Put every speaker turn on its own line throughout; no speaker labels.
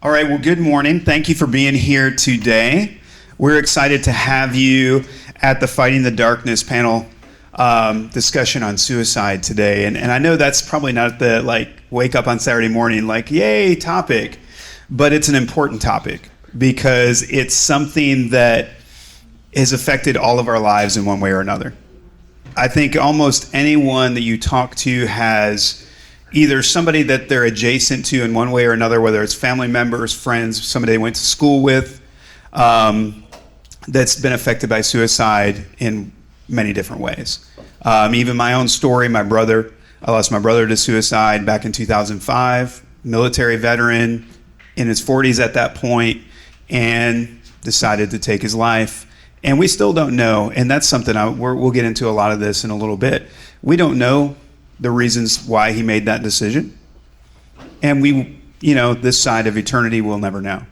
All right, well, good morning. Thank you for being here today. We're excited to have you at the Fighting the Darkness panel discussion on suicide today. And I know that's probably not the wake up on Saturday morning yay topic, but it's an important topic because it's something that has affected all of our lives in one way or another. I think almost anyone that you talk to has either somebody that they're adjacent to in one way or another, whether it's family members, friends, somebody they went to school with, that's been affected by suicide in many different ways. Even my own story, I lost my brother to suicide back in 2005, military veteran, in his 40s at that point, and decided to take his life. And we still don't know, and that's something we'll get into a lot of this in a little bit. We don't know the reasons why he made that decision. And this side of eternity, we'll never know.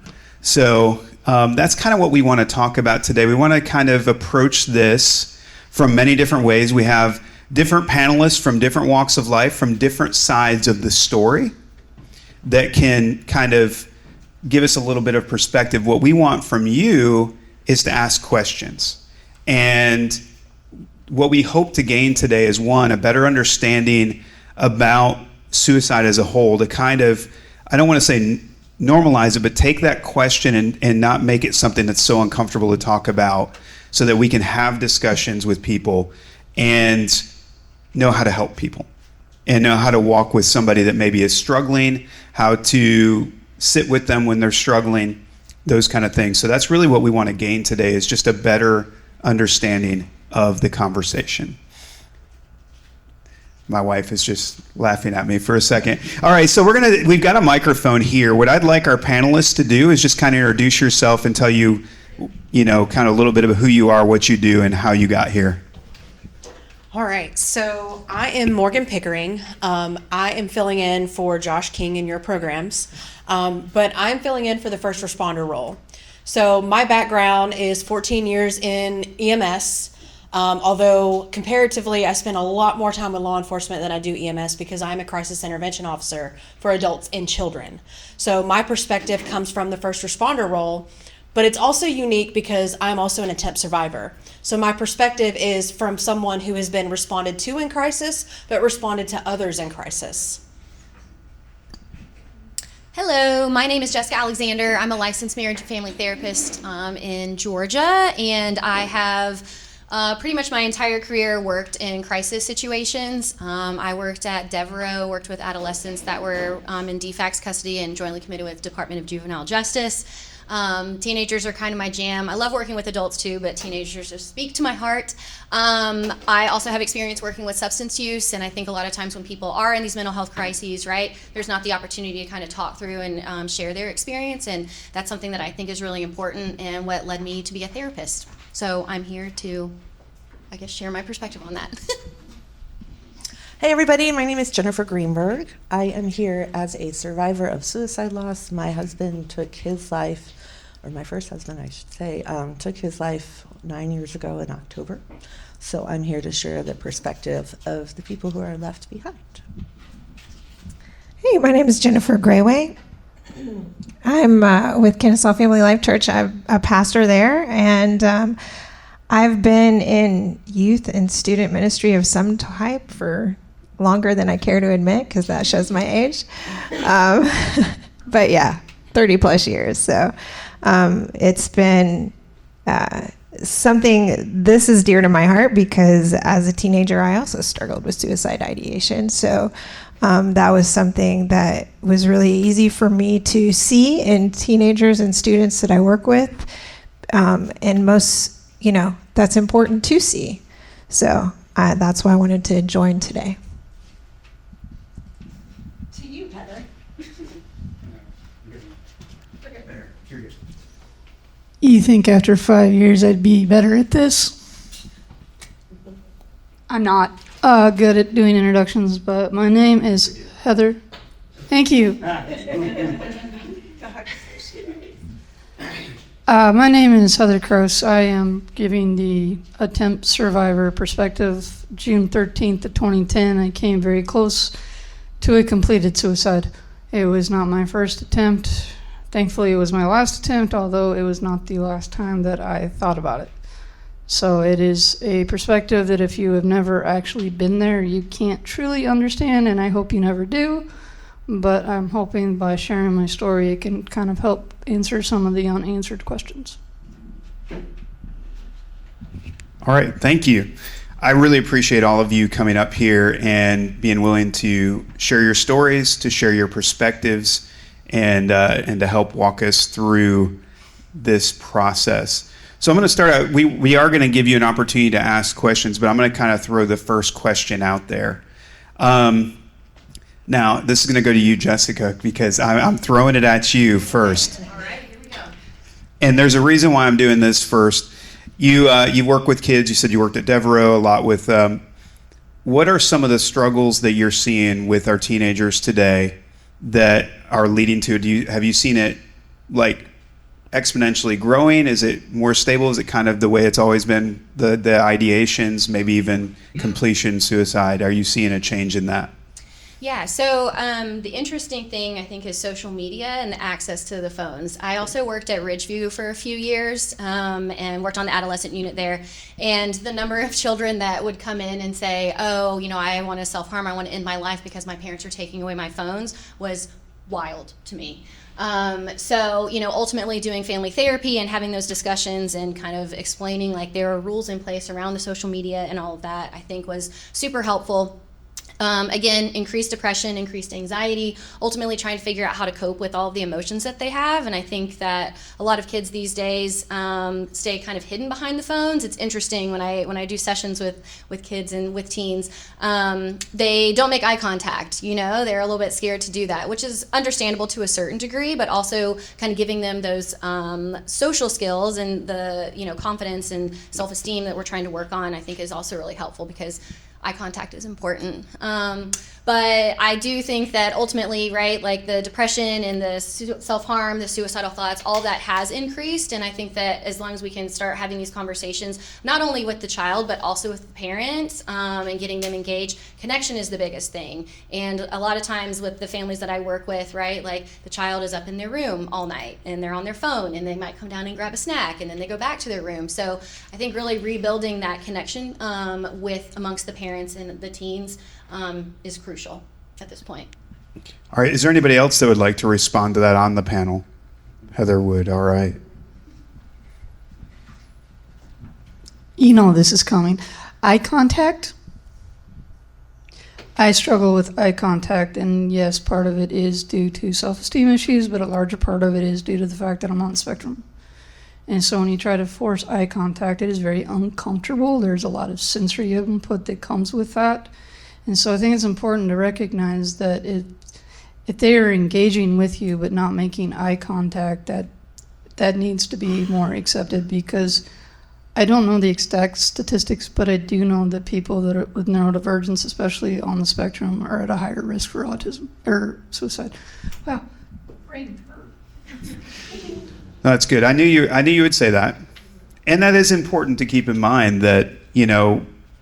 So that's kind of what we want to talk about today. We want to kind of approach this from many different ways. We have different panelists from different walks of life, from different sides of the story that can kind of give us a little bit of perspective. What we want from you is to ask questions. And what we hope to gain today is, one, a better understanding about suicide as a whole, to kind of, I don't want to say normalize it, but take that question and not make it something that's so uncomfortable to talk about, so that we can have discussions with people and know how to help people and know how to walk with somebody that maybe is struggling, how to sit with them when they're struggling, those kind of things. So that's really what we want to gain today, is just a better understanding of the conversation. My wife is just laughing at me for a second. All right, so we've got a microphone here. What I'd like our panelists to do is just kind of introduce yourself and tell you, kind of a little bit of who you are, what you do, and how you got here.
All right, so I am Morgan Pickering. I am filling in for Josh King in your programs, but I'm filling in for the first responder role. So my background is 14 years in EMS, although comparatively I spend a lot more time with law enforcement than I do EMS, because I'm a crisis intervention officer for adults and children. So my perspective comes from the first responder role, but it's also unique because I'm also an attempt survivor. So my perspective is from someone who has been responded to in crisis, but responded to others in crisis.
Hello, my name is Jessica Alexander. I'm a licensed marriage and family therapist in Georgia, and I have pretty much my entire career worked in crisis situations. I worked at Devereaux, worked with adolescents that were in DFACS custody and jointly committed with Department of Juvenile Justice. Teenagers are kind of my jam. I love working with adults too, but teenagers just speak to my heart. I also have experience working with substance use, and I think a lot of times when people are in these mental health crises, right, there's not the opportunity to kind of talk through and share their experience, and that's something that I think is really important and what led me to be a therapist. So I'm here to, I guess, share my perspective on that.
Hey everybody, my name is Jennifer Greenberg. I am here as a survivor of suicide loss. My husband took his life, or my first husband I should say, took his life 9 years ago in October. So I'm here to share the perspective of the people who are left behind.
Hey, my name is Jennifer Grawey. I'm with Kennesaw Family Life Church. I'm a pastor there, and I've been in youth and student ministry of some type for longer than I care to admit, because that shows my age. But yeah, 30 plus years. So it's been something, this is dear to my heart, because as a teenager, I also struggled with suicide ideation. So that was something that was really easy for me to see in teenagers and students that I work with. And most, that's important to see. So that's why I wanted to join today.
To you, Heather.
You think after 5 years I'd be better at this? I'm not good at doing introductions, but my name is Heather. Thank you. My name is Heather Croas. I am giving the attempt survivor perspective. June 13th of 2010, I came very close to a completed suicide. It was not my first attempt. Thankfully, it was my last attempt, although it was not the last time that I thought about it. So it is a perspective that if you have never actually been there, you can't truly understand, and I hope you never do. But I'm hoping by sharing my story, it can kind of help answer some of the unanswered questions.
All right, thank you. I really appreciate all of you coming up here and being willing to share your stories, to share your perspectives, and to help walk us through this process. So I'm going to start out. We are going to give you an opportunity to ask questions, but I'm going to kind of throw the first question out there. Now, this is going to go to you, Jessica, because I'm throwing it at you first.
All right, here we go.
And there's a reason why I'm doing this first. You work with kids. You said you worked at Devereaux a lot with. What are some of the struggles that you're seeing with our teenagers today that are leading to? Have you seen it like exponentially growing? Is it more stable? Is it kind of the way it's always been? The ideations, maybe even completion, suicide. Are you seeing a change in that?
Yeah, so the interesting thing, I think, is social media and the access to the phones. I also worked at Ridgeview for a few years and worked on the adolescent unit there. And the number of children that would come in and say, oh, I want to self-harm, I want to end my life because my parents are taking away my phones was wild to me. So, ultimately doing family therapy and having those discussions and kind of explaining like there are rules in place around the social media and all of that, I think was super helpful. Again, increased depression, increased anxiety, ultimately trying to figure out how to cope with all of the emotions that they have. And I think that a lot of kids these days stay kind of hidden behind the phones. It's interesting when I do sessions with kids and with teens, they don't make eye contact. They're a little bit scared to do that, which is understandable to a certain degree, but also kind of giving them those social skills and the confidence and self-esteem that we're trying to work on, I think is also really helpful because eye contact is important. But I do think that ultimately, right, like the depression and the self-harm, the suicidal thoughts, all that has increased. And I think that as long as we can start having these conversations, not only with the child, but also with the parents and getting them engaged, connection is the biggest thing. And a lot of times with the families that I work with, right, like the child is up in their room all night and they're on their phone and they might come down and grab a snack and then they go back to their room. So I think really rebuilding that connection with amongst the parents and the teens is crucial at this point.
All right. Is there anybody else that would like to respond to that on the panel? Heather would. All right.
This is coming. Eye contact. I struggle with eye contact, and yes, part of it is due to self-esteem issues, but a larger part of it is due to the fact that I'm on the spectrum. And so when you try to force eye contact, it is very uncomfortable. There's a lot of sensory input that comes with that. And so I think it's important to recognize that if they are engaging with you but not making eye contact, that needs to be more accepted, because I don't know the exact statistics, but I do know that people that are with neurodivergence, especially on the spectrum, are at a higher risk for autism or suicide. Wow. Brain hurt.
No, that's good. I knew you would say that. And that is important to keep in mind that,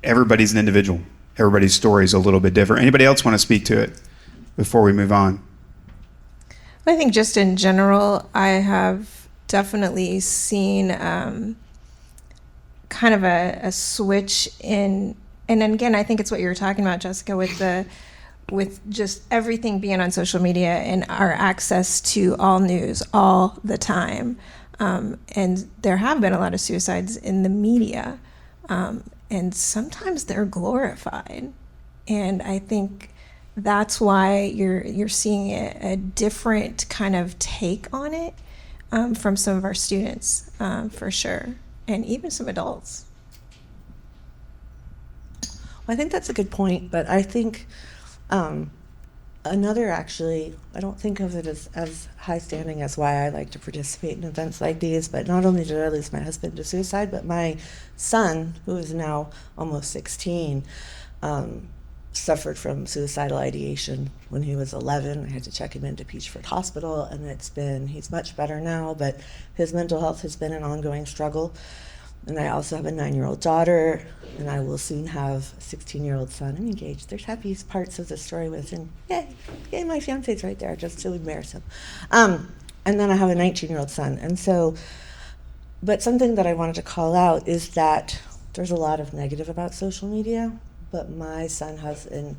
everybody's an individual. Everybody's story is a little bit different. Anybody else want to speak to it before we move on?
I think just in general, I have definitely seen kind of a switch in, and again, I think it's what you were talking about, Jessica, with just everything being on social media and our access to all news all the time. And there have been a lot of suicides in the media, and sometimes they're glorified. And I think that's why you're seeing a different kind of take on it from some of our students, for sure, and even some adults.
Well, I think that's a good point, but I think another, actually, I don't think of it as high standing as why I like to participate in events like these, but not only did I lose my husband to suicide, but my son, who is now almost 16, suffered from suicidal ideation when he was 11. I had to check him into Peachford Hospital, and he's much better now, but his mental health has been an ongoing struggle. And I also have a 9-year-old daughter, and I will soon have a 16-year-old son. I'm engaged. There's happy parts of the story with him. Yay, my fiance's right there, just to embarrass him. And then I have a 19-year-old son. And so, but something that I wanted to call out is that there's a lot of negative about social media, but my son has a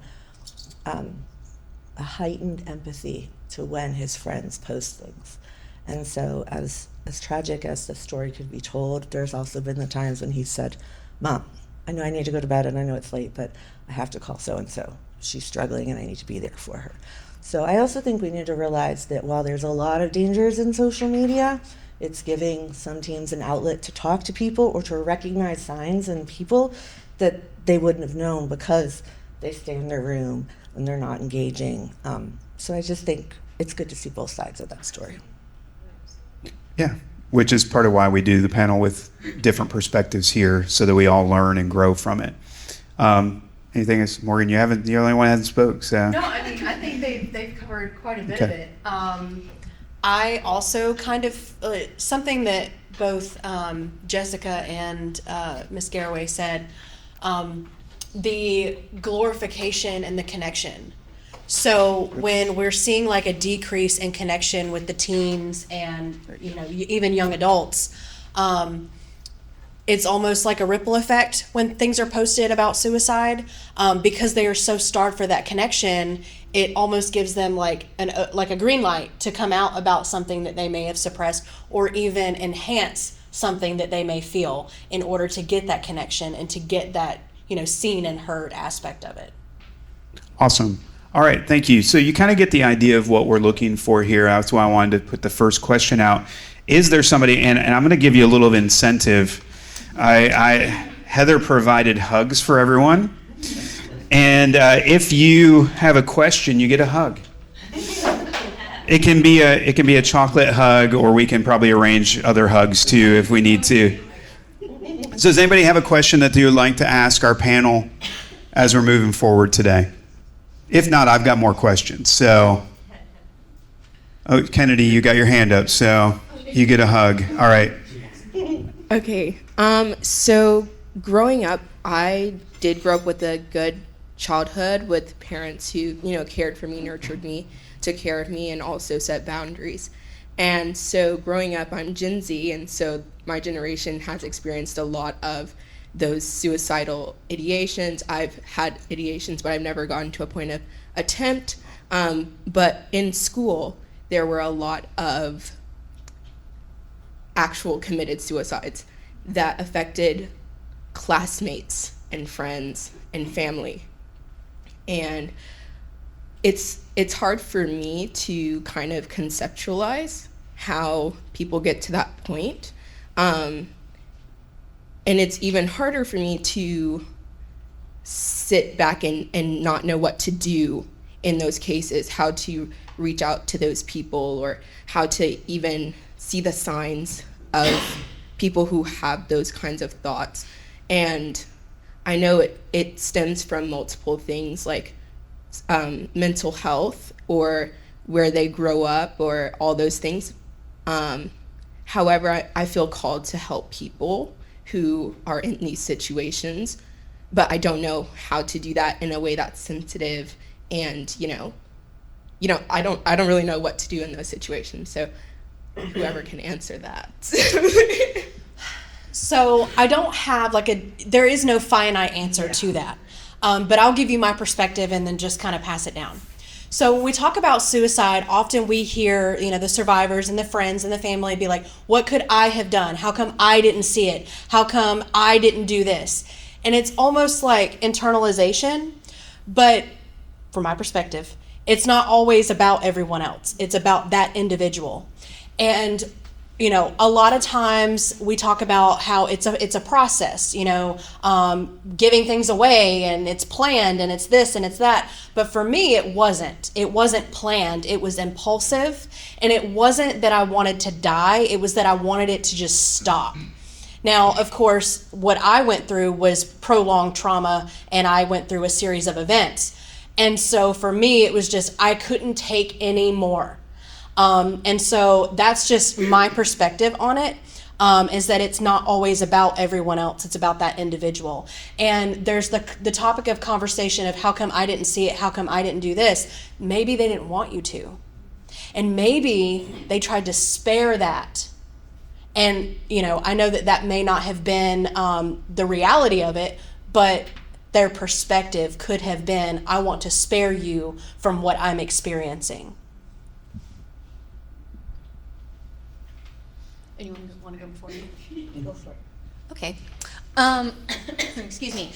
heightened empathy to when his friends post things. And so as tragic as the story could be told, there's also been the times when he said, "Mom, I know I need to go to bed and I know it's late, but I have to call so-and-so. She's struggling and I need to be there for her." So I also think we need to realize that while there's a lot of dangers in social media, it's giving some teams an outlet to talk to people or to recognize signs in people that they wouldn't have known because they stay in their room and they're not engaging. So I just think it's good to see both sides of that story.
Yeah, which is part of why we do the panel with different perspectives here so that we all learn and grow from it. Anything else, Morgan? You're the only one that hasn't spoke, so.
No, I mean, I think they've covered quite a bit of
Okay.
it. I also kind of, something that both Jessica and Ms. Garraway said, the glorification and the connection. So when we're seeing like a decrease in connection with the teens and, even young adults, it's almost like a ripple effect when things are posted about suicide, because they are so starved for that connection. It almost gives them like a green light to come out about something that they may have suppressed, or even enhance something that they may feel in order to get that connection and to get that seen and heard aspect of it.
Awesome. All right, thank you. So you kind of get the idea of what we're looking for here. That's why I wanted to put the first question out. Is there somebody, and I'm going to give you a little incentive. Heather provided hugs for everyone. And if you have a question, you get a hug. It can be a chocolate hug, or we can probably arrange other hugs too if we need to. So does anybody have a question that they would like to ask our panel as we're moving forward today? If not, I've got more questions. So, Kennedy, you got your hand up, so you get a hug. All right.
Okay. So growing up, I did grow up with a good childhood with parents who, cared for me, nurtured me, took care of me, and also set boundaries. And so growing up, I'm Gen Z, and so my generation has experienced a lot of those suicidal ideations. I've had ideations, but I've never gotten to a point of attempt. But in school, there were a lot of actual committed suicides that affected classmates and friends and family. And it's hard for me to kind of conceptualize how people get to that point. And it's even harder for me to sit back and not know what to do in those cases, how to reach out to those people, or how to even see the signs of people who have those kinds of thoughts. And I know it stems from multiple things, like mental health or where they grow up or all those things. However, I feel called to help people who are in these situations, but I don't know how to do that in a way that's sensitive, and I don't really know what to do in those situations. So whoever can answer that.
So I don't have there is no finite answer to that, but I'll give you my perspective and then just kind of pass it down. So when we talk about suicide, often we hear, the survivors and the friends and the family be like, what could I have done? How come I didn't see it? How come I didn't do this? And it's almost like internalization, but from my perspective, it's not always about everyone else. It's about that individual. And a lot of times we talk about how it's a process, giving things away, and it's planned, and it's this and it's that. But for me, it wasn't. It wasn't planned. It was impulsive, and it wasn't that I wanted to die. It was that I wanted it to just stop. Now, of course, what I went through was prolonged trauma, and I went through a series of events. And so for me, it was just I couldn't take any more. And so that's just my perspective on it, is that it's not always about everyone else. It's about that individual. And there's the topic of conversation of how come I didn't see it? How come I didn't do this? Maybe they didn't want you to. And maybe they tried to spare that. And, I know that that may not have been the reality of it, but their perspective could have been, I want to spare you from what I'm experiencing.
Anyone want to go before me? Go for it. Okay. Excuse me.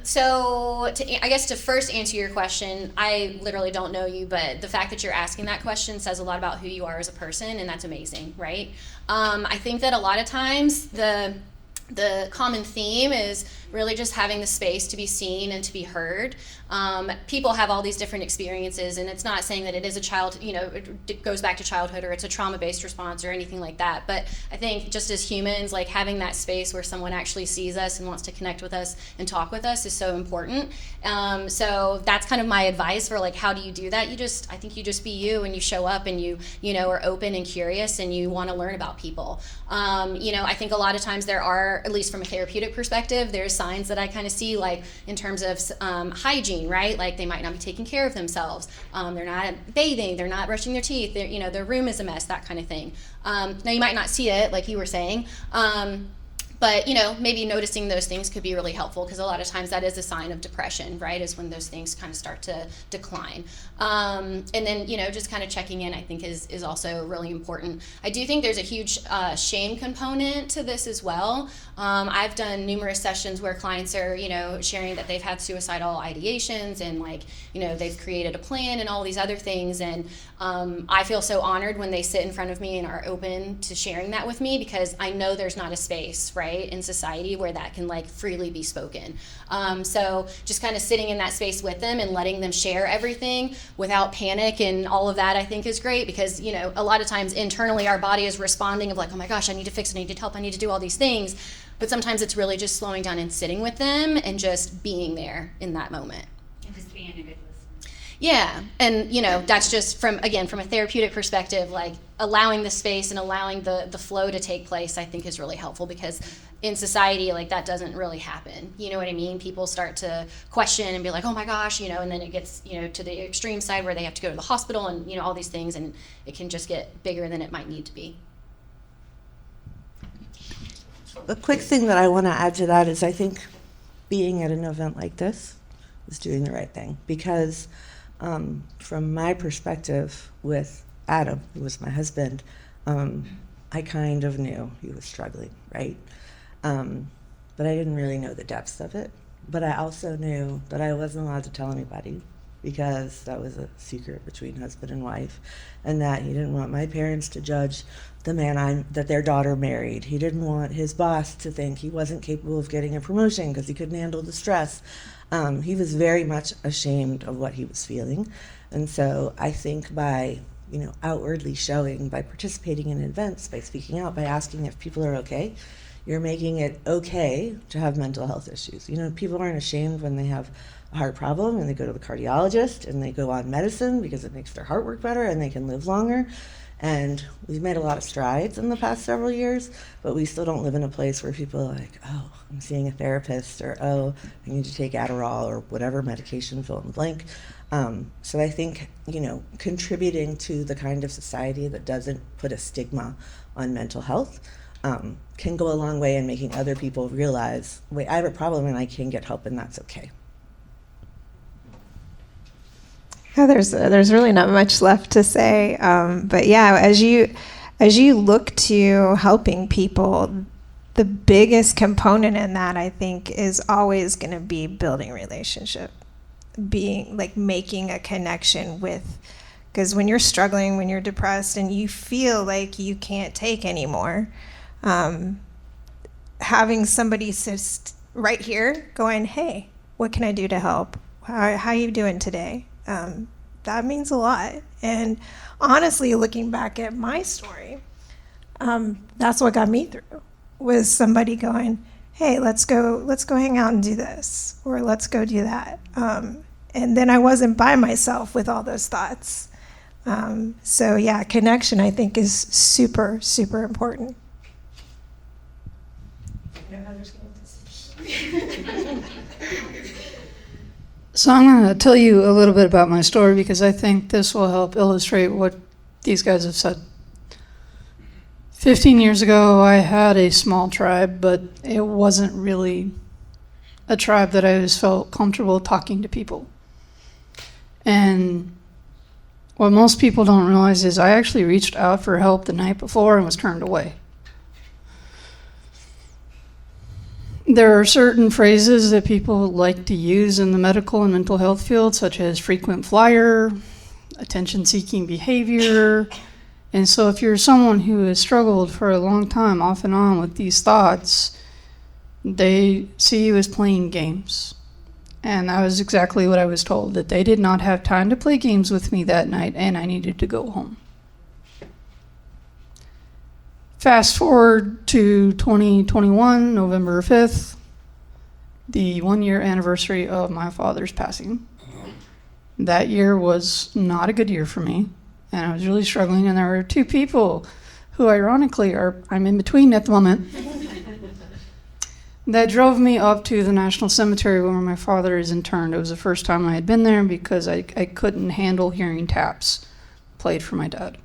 So I guess to first answer your question, I literally don't know you, but the fact that you're asking that question says a lot about who you are as a person, and that's amazing, right? I think that a lot of times the common theme is really just having the space to be seen and to be heard. People have all these different experiences, and it's not saying that it is it goes back to childhood or it's a trauma-based response or anything like that. But I think just as humans, like having that space where someone actually sees us and wants to connect with us and talk with us is so important. So that's kind of my advice for like, how do you do that? I think you just be you, and you show up, and you are open and curious, and you want to learn about people. I think a lot of times there are, at least from a therapeutic perspective, there's signs that I kind of see, like in terms of hygiene, right? Like they might not be taking care of themselves. They're not bathing. They're not brushing their teeth. Their room is a mess, that kind of thing. Now you might not see it, like you were saying. But, maybe noticing those things could be really helpful, because a lot of times that is a sign of depression, right, is when those things kind of start to decline. And then, just kind of checking in, I think, is also really important. I do think there's a huge shame component to this as well. I've done numerous sessions where clients are, sharing that they've had suicidal ideations, and, like, they've created a plan and all these other things. And I feel so honored when they sit in front of me and are open to sharing that with me, because I know there's not a space, right, in society where that can like freely be spoken. So just kind of sitting in that space with them and letting them share everything without panic and all of that, I think is great, because a lot of times internally our body is responding of like, oh my gosh, I need to fix it, I need to help, I need to do all these things. But sometimes it's really just slowing down and sitting with them and just being there in that moment.
And just being a good listener.
Yeah, and that's just from a therapeutic perspective, like allowing the space and allowing the flow to take place, I think is really helpful, because in society, like, that doesn't really happen. You know what I mean? People start to question and be like, oh my gosh, and then it gets, to the extreme side where they have to go to the hospital and, all these things, and it can just get bigger than it might need to be.
A quick thing that I want to add to that is I think being at an event like this is doing the right thing, because from my perspective with Adam, who was my husband, I kind of knew he was struggling, right? But I didn't really know the depths of it. But I also knew that I wasn't allowed to tell anybody, because that was a secret between husband and wife, and that he didn't want my parents to judge the man that their daughter married. He didn't want his boss to think he wasn't capable of getting a promotion because he couldn't handle the stress. He was very much ashamed of what he was feeling. And so I think by outwardly showing, by participating in events, by speaking out, by asking if people are okay, you're making it okay to have mental health issues. People aren't ashamed when they have a heart problem and they go to the cardiologist and they go on medicine because it makes their heart work better and they can live longer. And we've made a lot of strides in the past several years, but we still don't live in a place where people are like, oh, I'm seeing a therapist, or oh, I need to take Adderall, or whatever medication, fill in the blank. So I think, contributing to the kind of society that doesn't put a stigma on mental health can go a long way in making other people realize, wait, I have a problem and I can get help, and that's okay.
Yeah, there's really not much left to say, but yeah, as you look to helping people, the biggest component in that, I think, is always going to be building relationship, making a connection with, because when you're struggling, when you're depressed, and you feel like you can't take anymore, having somebody sit right here, going, hey, what can I do to help? How are you doing today? That means a lot. And honestly, looking back at my story, that's what got me through, was somebody going, hey, let's go hang out and do this, or let's go do that. And then I wasn't by myself with all those thoughts. So yeah, connection, I think, is super, super important.
So I'm going to tell you a little bit about my story because I think this will help illustrate what these guys have said. 15 years ago, I had a small tribe, but it wasn't really a tribe that I always felt comfortable talking to people. And what most people don't realize is I actually reached out for help the night before and was turned away. There are certain phrases that people like to use in the medical and mental health field, such as frequent flyer, attention-seeking behavior. And so if you're someone who has struggled for a long time off and on with these thoughts, they see you as playing games. And that was exactly what I was told, that they did not have time to play games with me that night and I needed to go home. Fast forward to 2021, November 5th, the 1-year anniversary of my father's passing. That year was not a good year for me, and I was really struggling, and there were two people who ironically I'm in between at the moment that drove me up to the National Cemetery where my father is interred. It was the first time I had been there because I couldn't handle hearing taps played for my dad.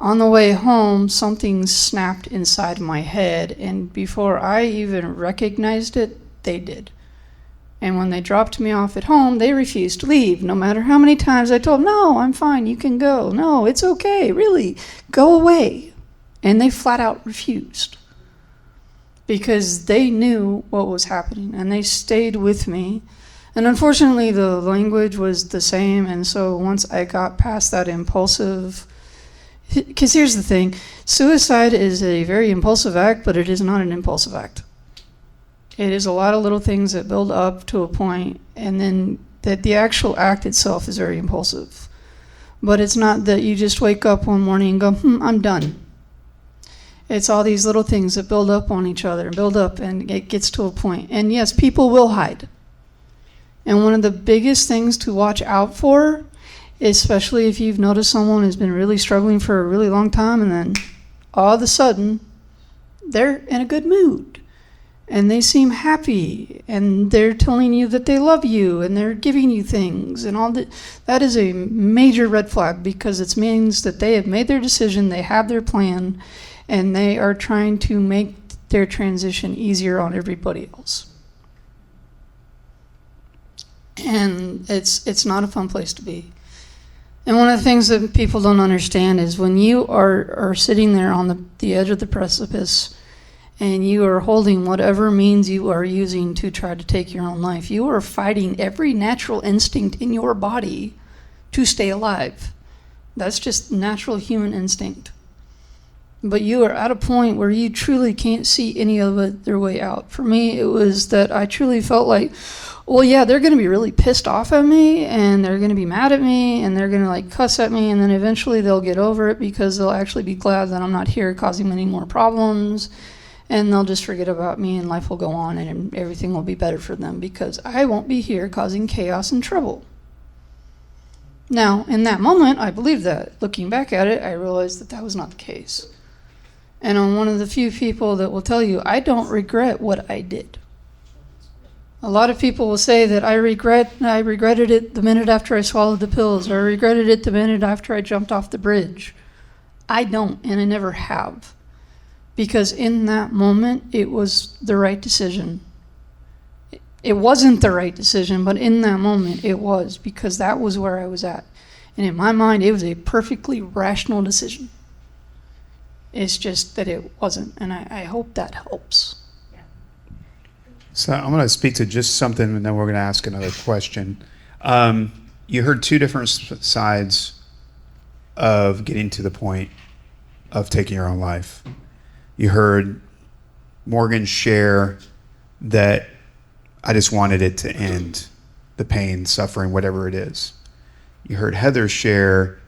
On the way home, something snapped inside my head, and before I even recognized it, they did. And when they dropped me off at home, they refused to leave, no matter how many times I told them, no, I'm fine, you can go. No, it's okay, really, go away. And they flat out refused because they knew what was happening, and they stayed with me. And unfortunately, the language was the same, and so once I got past that impulsive, because here's the thing, suicide is a very impulsive act, but it is not an impulsive act. It is a lot of little things that build up to a point, and then that the actual act itself is very impulsive. But it's not that you just wake up one morning and go, I'm done. It's all these little things that build up on each other, build up, and it gets to a point. And yes, people will hide. And one of the biggest things to watch out for, especially if you've noticed someone has been really struggling for a really long time and then all of a sudden they're in a good mood and they seem happy and they're telling you that they love you and they're giving you things and all that. That is a major red flag because it means that they have made their decision, they have their plan, and they are trying to make their transition easier on everybody else. And it's not a fun place to be. And one of the things that people don't understand is when you are sitting there on the edge of the precipice and you are holding whatever means you are using to try to take your own life, you are fighting every natural instinct in your body to stay alive. That's just natural human instinct. But you are at a point where you truly can't see any other way out. For me, it was that I truly felt like, well, yeah, they're going to be really pissed off at me, and they're going to be mad at me, and they're going to like cuss at me, and then eventually they'll get over it because they'll actually be glad that I'm not here causing them any more problems, and they'll just forget about me, and life will go on, and everything will be better for them because I won't be here causing chaos and trouble. Now, in that moment, I believed that. Looking back at it, I realized that that was not the case. And I'm one of the few people that will tell you, I don't regret what I did. A lot of people will say that I regretted it the minute after I swallowed the pills, or I regretted it the minute after I jumped off the bridge. I don't, and I never have. Because in that moment, it was the right decision. It wasn't the right decision, but in that moment, it was, because that was where I was at. And in my mind, it was a perfectly rational decision. It's just that it wasn't, and I hope that helps.
So I'm going to speak to just something, and then we're going to ask another question. You heard two different sides of getting to the point of taking your own life. You heard Morgan share that I just wanted it to end, the pain, suffering, whatever it is. You heard Heather share,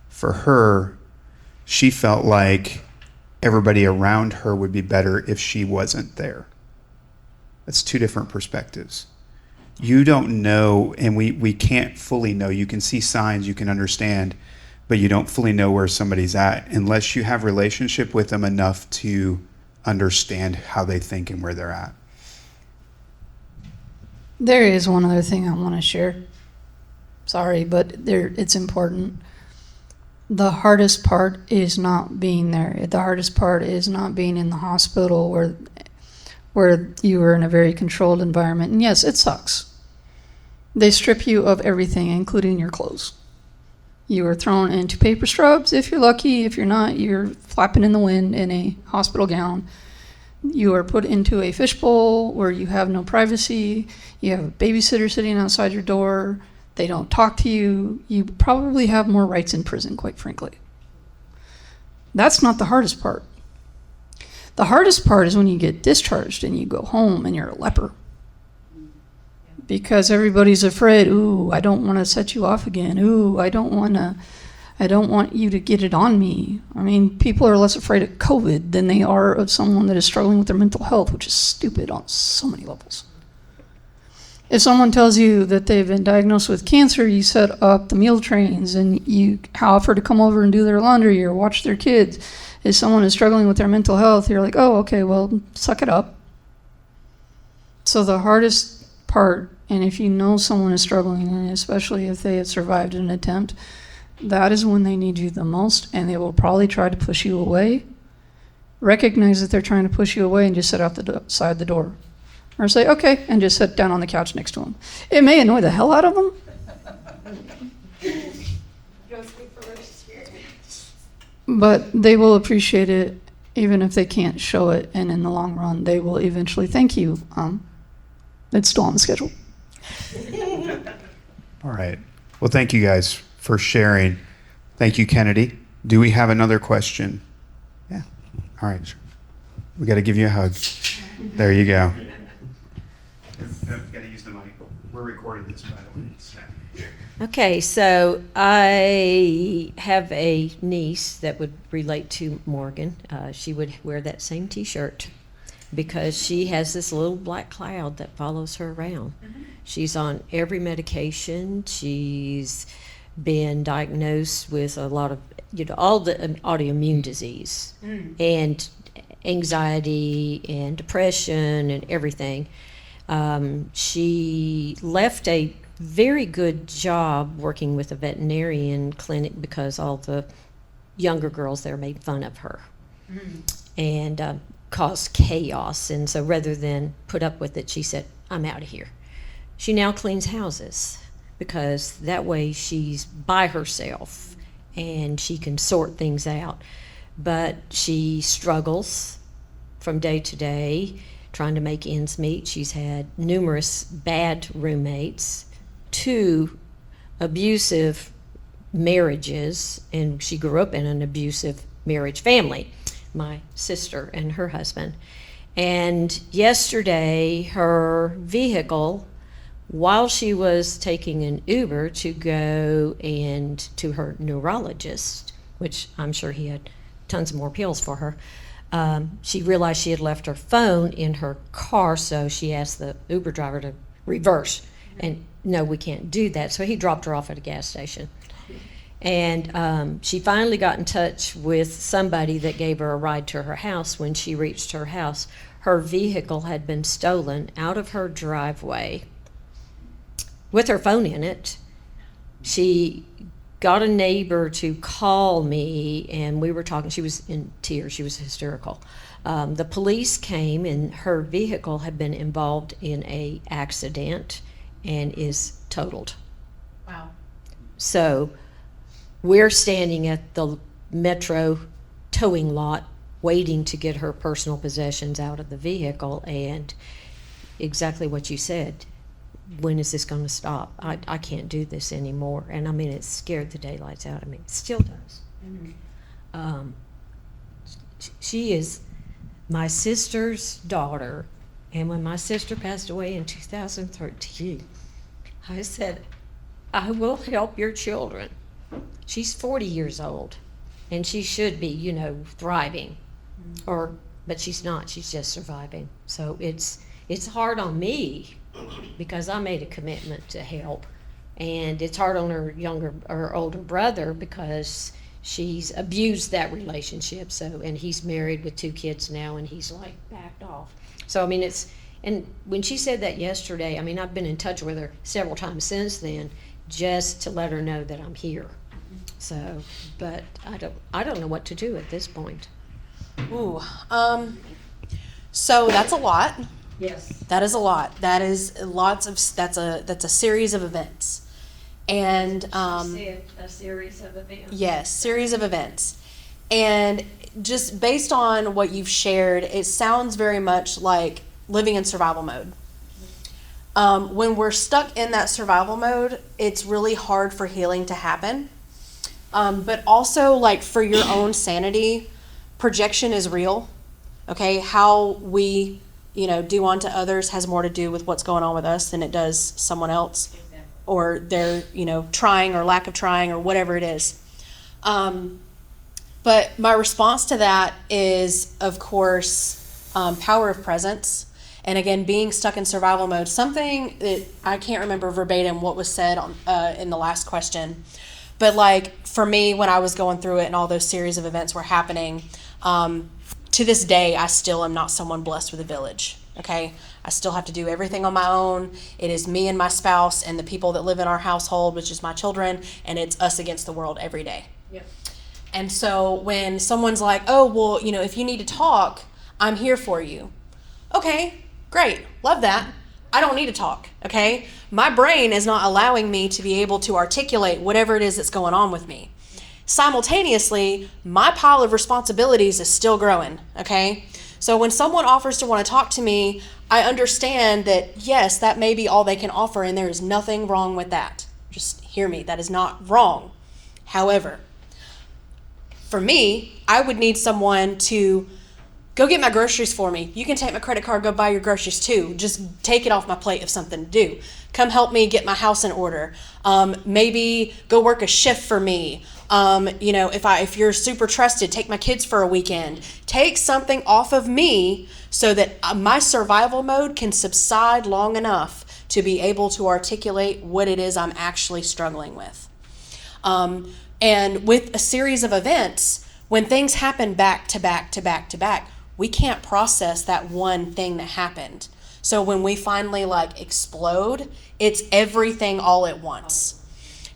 for her, she felt like everybody around her would be better if she wasn't there. That's two different perspectives. You don't know, and we can't fully know. You can see signs, you can understand, but you don't fully know where somebody's at unless you have relationship with them enough to understand how they think and where they're at.
There is one other thing I want to share. Sorry, but it's important. The hardest part is not being there. The hardest part is not being in the hospital where you are in a very controlled environment. And yes, it sucks. They strip you of everything, including your clothes. You are thrown into paper scrubs if you're lucky. If you're not, you're flapping in the wind in a hospital gown. You are put into a fishbowl where you have no privacy. You have a babysitter sitting outside your door. They don't talk to you. You probably have more rights in prison, quite frankly. That's not the hardest part. The hardest part is when you get discharged and you go home and you're a leper. Because everybody's afraid, ooh, I don't want to set you off again. Ooh, I don't want you to get it on me. I mean, people are less afraid of COVID than they are of someone that is struggling with their mental health, which is stupid on so many levels. If someone tells you that they've been diagnosed with cancer, you set up the meal trains and you offer to come over and do their laundry or watch their kids. If someone is struggling with their mental health, you're like, oh, okay, well, suck it up. So the hardest part, and if you know someone is struggling, and especially if they have survived an attempt, that is when they need you the most, and they will probably try to push you away. Recognize that they're trying to push you away and just sit outside the door. Or say, okay, and just sit down on the couch next to them. It may annoy the hell out of them. But they will appreciate it even if they can't show it, and in the long run, they will eventually thank you. It's still on the schedule.
All right. Well, thank you guys for sharing. Thank you, Kennedy. Do we have another question? Yeah. All right. Sure. We got to give you a hug. There you go. Got to use the mic. We're recording this, by the way.
Okay, so I have a niece that would relate to Morgan. She would wear that same T-shirt because she has this little black cloud that follows her around. Mm-hmm. She's on every medication. She's been diagnosed with a lot of, all the autoimmune disease and anxiety and depression and everything. She left a very good job working with a veterinarian clinic because all the younger girls there made fun of her and caused chaos. And so rather than put up with it, she said, I'm out of here. She now cleans houses because that way she's by herself and she can sort things out. But she struggles from day to day trying to make ends meet. She's had numerous bad roommates, 2 abusive marriages, and she grew up in an abusive marriage family, my sister and her husband. And yesterday, her vehicle, while she was taking an Uber to go and to her neurologist, which I'm sure he had tons of more pills for her, she realized she had left her phone in her car, so she asked the Uber driver to reverse. And no, we can't do that. So he dropped her off at a gas station. And she finally got in touch with somebody that gave her a ride to her house. When she reached her house, her vehicle had been stolen out of her driveway with her phone in it. She got a neighbor to call me, and we were talking. She was in tears. She was hysterical. The police came, and her vehicle had been involved in an accident and is totaled.
Wow.
So we're standing at the Metro towing lot waiting to get her personal possessions out of the vehicle, and exactly what you said, when is this going to stop? I can't do this anymore. And I mean, it scared the daylights out of me. It still does. Mm-hmm. She is my sister's daughter, and when my sister passed away in 2013, I said, I will help your children. She's 40 years old, and she should be, thriving. But she's not. She's just surviving. So it's hard on me because I made a commitment to help, and it's hard on her older brother because she's abused that relationship. So, and he's married with 2 kids now, and he's like backed off. So I mean, And when she said that yesterday, I mean, I've been in touch with her several times since then, just to let her know that I'm here. So, but I don't know what to do at this point.
Ooh, so that's a lot.
Yes.
That is a lot. That is lots of, that's a series of events. And,
A series of events.
yes, series of events. And just based on what you've shared, it sounds very much like living in survival mode. When we're stuck in that survival mode, it's really hard for healing to happen. But also, like, for your own sanity, projection is real. Okay, how we, do unto others has more to do with what's going on with us than it does someone else, or their, trying or lack of trying or whatever it is. But my response to that is, of course, power of presence. And again, being stuck in survival mode, something that I can't remember verbatim what was said in the last question. But like for me, when I was going through it and all those series of events were happening, to this day, I still am not someone blessed with a village. Okay, I still have to do everything on my own. It is me and my spouse and the people that live in our household, which is my children, and it's us against the world every day.
Yep.
And so when someone's like, oh, well, if you need to talk, I'm here for you. Okay, great. Love that. I don't need to talk, okay? My brain is not allowing me to be able to articulate whatever it is that's going on with me. Simultaneously, my pile of responsibilities is still growing, okay? So when someone offers to want to talk to me, I understand that, yes, that may be all they can offer, and there is nothing wrong with that. Just hear me. That is not wrong. However, for me, I would need someone to go get my groceries for me. You can take my credit card, go buy your groceries too. Just take it off my plate of something to do. Come help me get my house in order. Maybe go work a shift for me. If you're super trusted, take my kids for a weekend. Take something off of me so that my survival mode can subside long enough to be able to articulate what it is I'm actually struggling with. And with a series of events, when things happen back to back to back to back, we can't process that one thing that happened. So when we finally explode, it's everything all at once.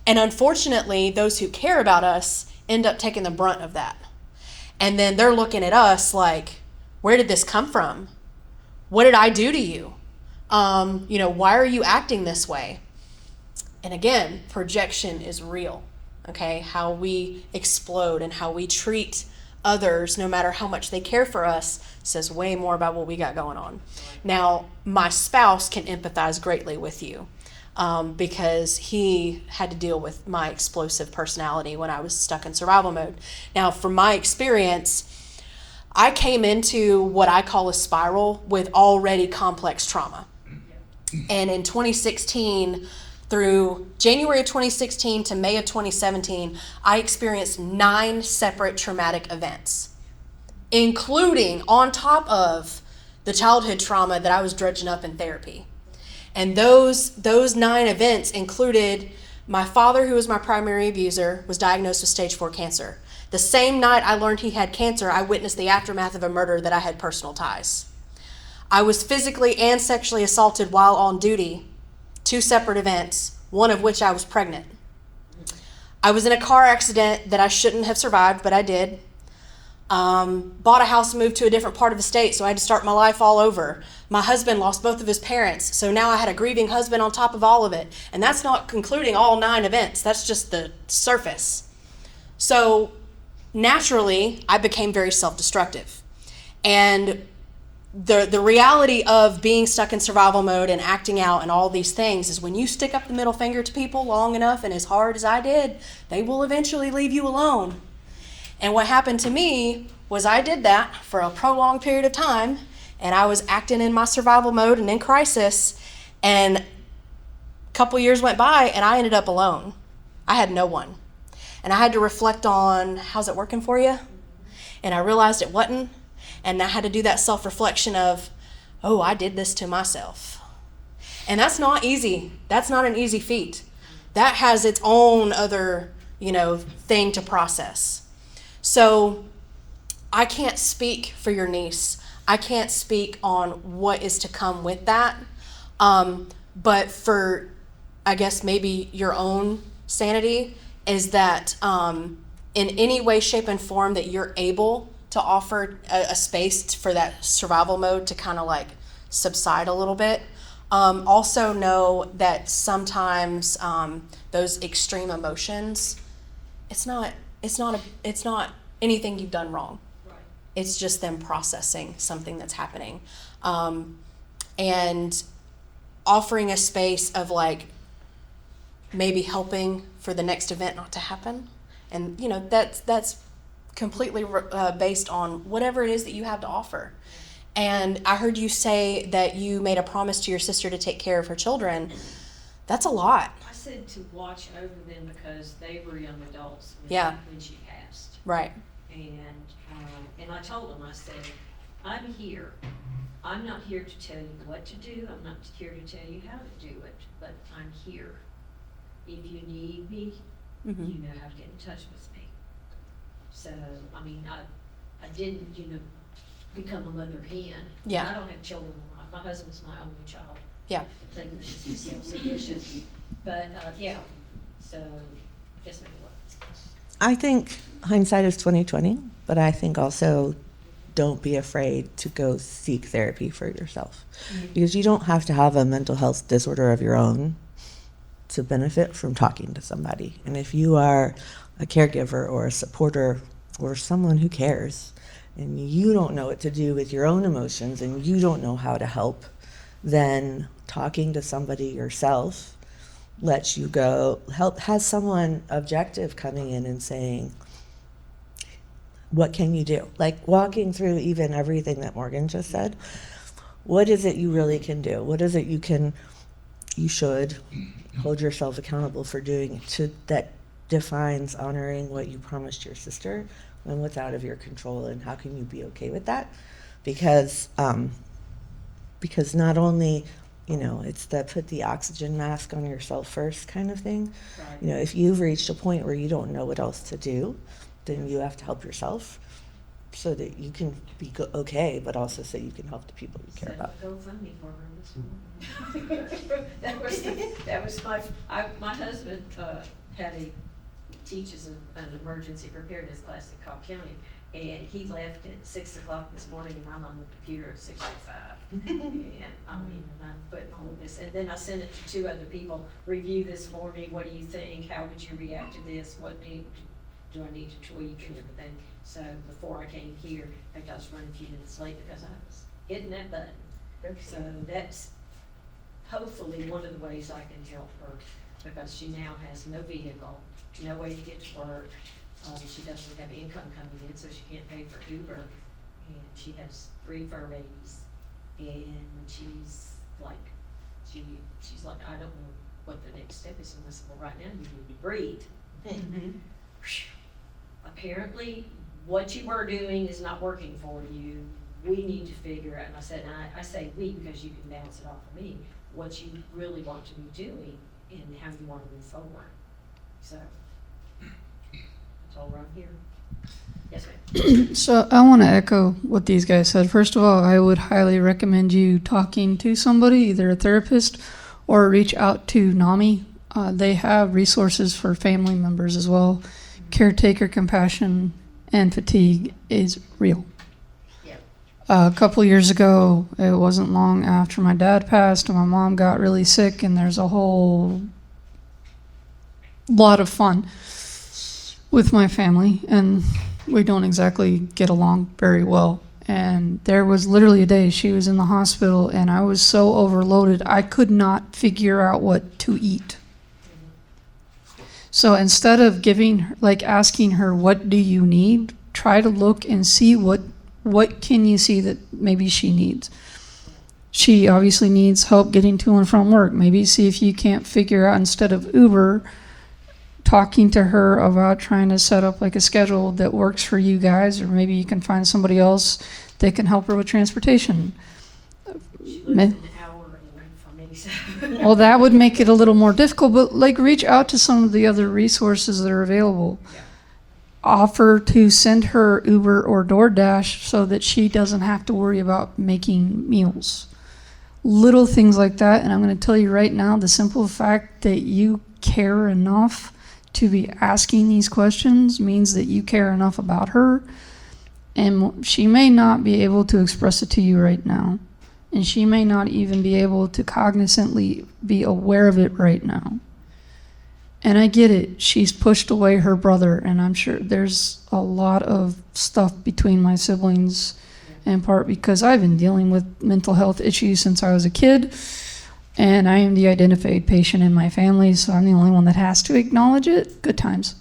And unfortunately, those who care about us end up taking the brunt of that. And then they're looking at us like, where did this come from? What did I do to you? Why are you acting this way? And again, projection is real. Okay, how we explode and how we treat others, no matter how much they care for us, says way more about what we got going on. Now, my spouse can empathize greatly with you because he had to deal with my explosive personality when I was stuck in survival mode. Now, from my experience, I came into what I call a spiral with already complex trauma. And in 2016, through January of 2016 to May of 2017, I experienced 9 separate traumatic events, including on top of the childhood trauma that I was dredging up in therapy. And those 9 events included my father, who was my primary abuser, was diagnosed with stage 4 cancer. The same night I learned he had cancer, I witnessed the aftermath of a murder that I had personal ties. I was physically and sexually assaulted while on duty, 2 separate events, one of which I was pregnant. I was in a car accident that I shouldn't have survived, but I did. Bought a house and moved to a different part of the state, so I had to start my life all over. My husband lost both of his parents, so now I had a grieving husband on top of all of it. And that's not concluding all 9 events. That's just the surface. So naturally, I became very self-destructive. And the reality of being stuck in survival mode and acting out and all these things is when you stick up the middle finger to people long enough and as hard as I did, they will eventually leave you alone. And what happened to me was I did that for a prolonged period of time, and I was acting in my survival mode and in crisis, and a couple years went by and I ended up alone. I had no one. And I had to reflect on, how's it working for you? And I realized it wasn't. And I had to do that self-reflection of, oh, I did this to myself. And that's not easy. That's not an easy feat. That has its own other, thing to process. So I can't speak for your niece. I can't speak on what is to come with that. But for, I guess, maybe your own sanity, is that in any way, shape, and form that you're able to offer a space for that survival mode to kind of like subside a little bit. Also know that sometimes those extreme emotions, it's not anything you've done wrong. Right. It's just them processing something that's happening, and offering a space of like maybe helping for the next event not to happen, and that's completely based on whatever it is that you have to offer. And I heard you say that you made a promise to your sister to take care of her children. That's a lot.
I said to watch over them because they were young adults when she passed.
Right.
And I told them, I said, I'm here. I'm not here to tell you what to do. I'm not here to tell you how to do it, but I'm here. If you need me, you know how to get in touch with me. So, I mean, I didn't, become a mother hen.
Yeah.
I don't have children. My husband's my only child.
Yeah.
I think this is self-sufficient. But, yeah, so, yes, ma'am.
I think hindsight is 20/20, but I think also don't be afraid to go seek therapy for yourself, because you don't have to have a mental health disorder of your own to benefit from talking to somebody. And if you are a caregiver or a supporter or someone who cares, and you don't know what to do with your own emotions and you don't know how to help, then talking to somebody yourself lets you go help, has someone objective coming in and saying, what can you do? Like walking through even everything that Morgan just said. What is it you really can do? What is it you should hold yourself accountable for doing that defines honoring what you promised your sister and what's out of your control, and how can you be okay with that? Because not only, it's the put the oxygen mask on yourself first kind of thing. Right. If you've reached a point where you don't know what else to do, then you have to help yourself so that you can be okay, but also so you can help the people you care about.
GoFundMe for her this morning. that was my husband teaches an emergency preparedness class in Cobb County, and he left at 6 o'clock this morning, and I'm on the computer at 6:05. And I'm putting all of this, and then I sent it to 2 other people. Review this for me. What do you think? How would you react to this? What do I need to tweak and everything? So before I came here, in fact, I was running a few minutes late because I was hitting that button. So that's hopefully one of the ways I can help her, because she now has no vehicle, no way to get to work. She doesn't have income coming in, so she can't pay for Uber. And she has 3 fur babies. And she's like, I don't know what the next step is. And I said, well, right now you need to breathe. Apparently, what you were doing is not working for you. We need to figure out, and I said, and I say we because you can bounce it off of me, what you really want to be doing and how you want to move forward. So, that's all right here. Yes, ma'am.
So I want to echo what these guys said. First of all, I would highly recommend you talking to somebody, either a therapist or reach out to NAMI. They have resources for family members as well. Caretaker compassion and fatigue is real.
Yep.
A couple years ago, it wasn't long after my dad passed, and my mom got really sick, and there's a whole lot of fun with my family, and we don't exactly get along very well. And there was literally a day she was in the hospital, and I was so overloaded I could not figure out what to eat. So instead of asking her, what do you need, try to look and see what can you see that maybe she needs. She obviously needs help getting to and from work. Maybe see if you can't figure out, instead of Uber, talking to her about trying to set up like a schedule that works for you guys, or maybe you can find somebody else that can help her with transportation.
She lives an hour away from me, so.
Well, that would make it a little more difficult, but reach out to some of the other resources that are available.
Yeah.
offer to send her Uber or DoorDash so that she doesn't have to worry about making meals. Little things like that, and I'm going to tell you right now, the simple fact that you care enough to be asking these questions means that you care enough about her, and she may not be able to express it to you right now, and she may not even be able to cognizantly be aware of it right now. And I get it. She's pushed away her brother, and I'm sure there's a lot of stuff between my siblings, in part because I've been dealing with mental health issues since I was a kid, and I am the identified patient in my family, so I'm the only one that has to acknowledge it. Good times.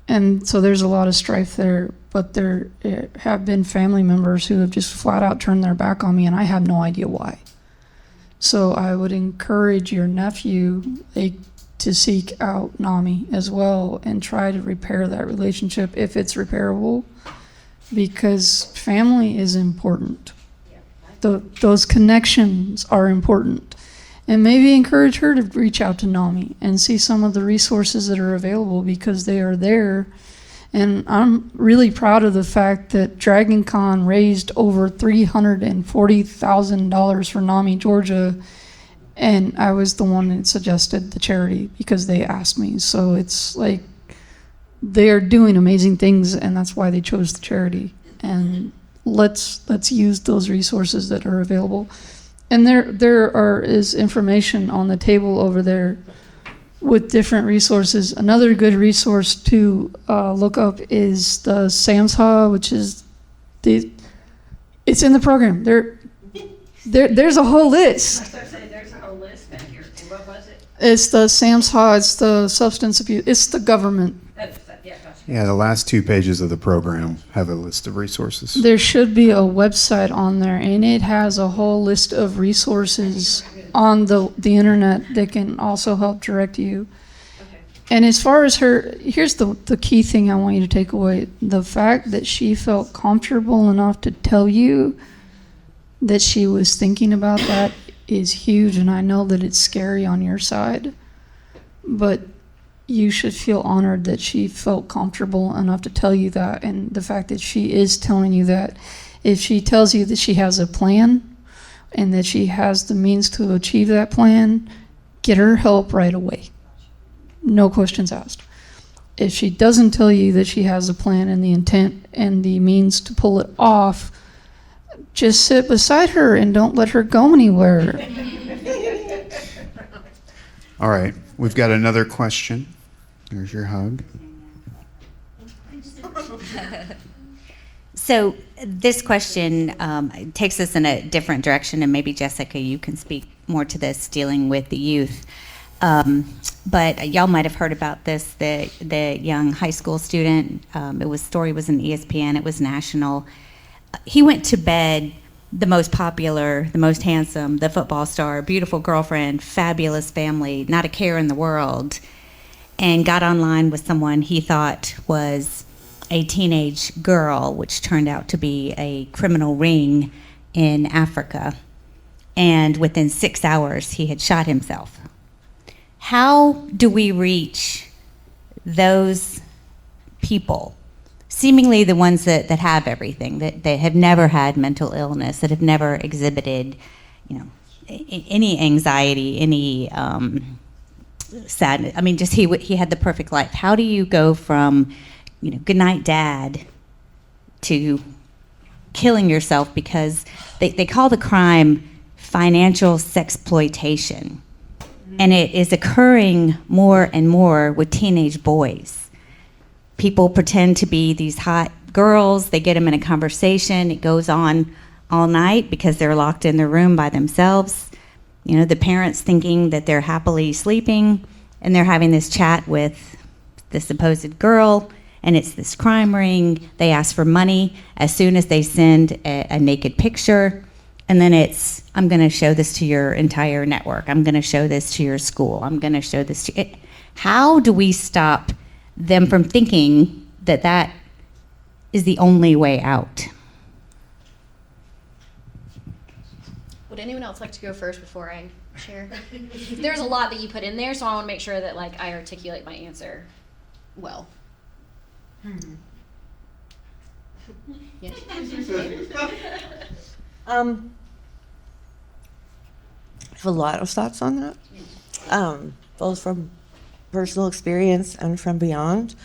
And so there's a lot of strife there, but there have been family members who have just flat out turned their back on me, and I have no idea why. So I would encourage your nephew to seek out NAMI as well and try to repair that relationship if it's repairable, because family is important. Those connections are important. And maybe encourage her to reach out to NAMI and see some of the resources that are available, because they are there. And I'm really proud of the fact that Dragon Con raised over $340,000 for NAMI Georgia, and I was the one that suggested the charity because they asked me. So it's like they are doing amazing things, and that's why they chose the charity. And let's use those resources that are available. And there is information on the table over there with different resources. Another good resource to look up is the SAMHSA, which is it's in the program. There's a whole list.
There's a whole list back here. What was it?
It's the SAMHSA, it's the substance abuse, it's the government.
Yeah, the last 2 pages of the program have a list of resources.
There should be a website on there, and it has a whole list of resources on the internet that can also help direct you. Okay. And as far as her, here's the key thing I want you to take away. The fact that she felt comfortable enough to tell you that she was thinking about that is huge, and I know that it's scary on your side, but you should feel honored that she felt comfortable enough to tell you that. And the fact that she is telling you that, if she tells you that she has a plan and that she has the means to achieve that plan, get her help right away. No questions asked. If she doesn't tell you that she has a plan and the intent and the means to pull it off, just sit beside her and don't let her go anywhere.
All right, we've got another question. Here's your hug.
So this question takes us in a different direction, and maybe Jessica, you can speak more to this, dealing with the youth. But y'all might have heard about this, the young high school student. Story was in ESPN. It was national. He went to bed the most popular, the most handsome, the football star, beautiful girlfriend, fabulous family, not a care in the world, and got online with someone he thought was a teenage girl, which turned out to be a criminal ring in Africa. And within 6 hours, he had shot himself. How do we reach those people, seemingly the ones that have everything, that have never had mental illness, that have never exhibited, any anxiety, any sadness? I mean, just he had the perfect life. How do you go from, good night, Dad, to killing yourself? Because they call the crime financial sexploitation, and it is occurring more and more with teenage boys. People pretend to be these hot girls. They get them in a conversation. It goes on all night because they're locked in their room by themselves. The parents thinking that they're happily sleeping, and they're having this chat with the supposed girl, and it's this crime ring. They ask for money as soon as they send a naked picture, and then it's, I'm going to show this to your entire network. I'm going to show this to your school. I'm going to show this to it. How do we stop them from thinking that that is the only way out?
Would anyone else like to go first before I share? There's a lot that you put in there, so I want to make sure that I articulate my answer well.
I have a lot of thoughts on that, both from personal experience and from beyond.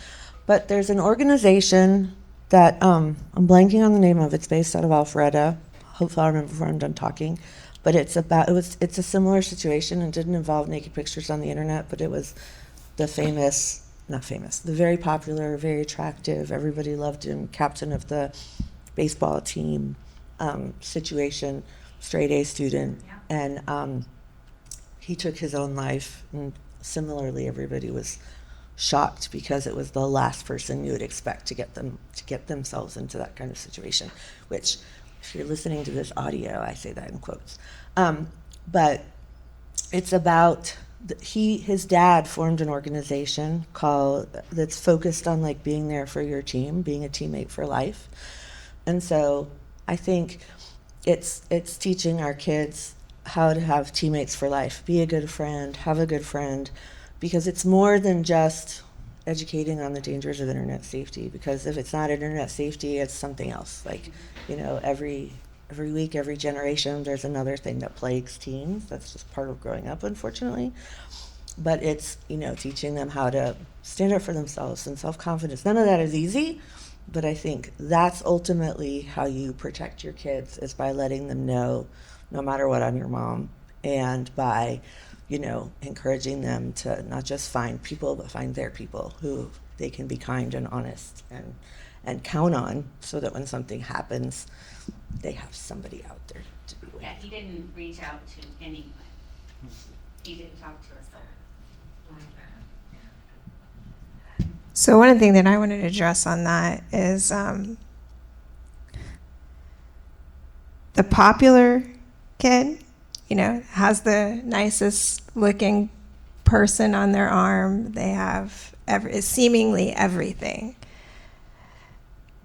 But there's an organization that I'm blanking on the name of. It's based out of Alpharetta. Hopefully, I'll remember before I'm done talking. But it's a similar situation. It didn't involve naked pictures on the internet, but it was the the very popular, very attractive, everybody loved him, captain of the baseball team situation, straight A student, and he took his own life. And similarly, everybody was shocked because it was the last person you would expect to get themselves into that kind of situation. Which, if you're listening to this audio, I say that in quotes. But it's about his dad formed an organization that's focused on like being there for your team, being a teammate for life. And so I think it's teaching our kids how to have teammates for life, be a good friend, have a good friend, because it's more than just educating on the dangers of internet safety. Because if it's not internet safety, it's something else. Like, every week, every generation, there's another thing that plagues teens. That's just part of growing up, unfortunately. But it's, teaching them how to stand up for themselves and self-confidence. None of that is easy, but I think that's ultimately how you protect your kids, is by letting them know, no matter what, I'm your mom, and by, encouraging them to not just find people, but find their people who they can be kind and honest and count on, so that when something happens, they have somebody out there to be with.
Yeah, he didn't reach out to anyone. He didn't talk to us all.
So one thing that I wanted to address on that is the popular kid, has the nicest looking person on their arm. They have seemingly everything.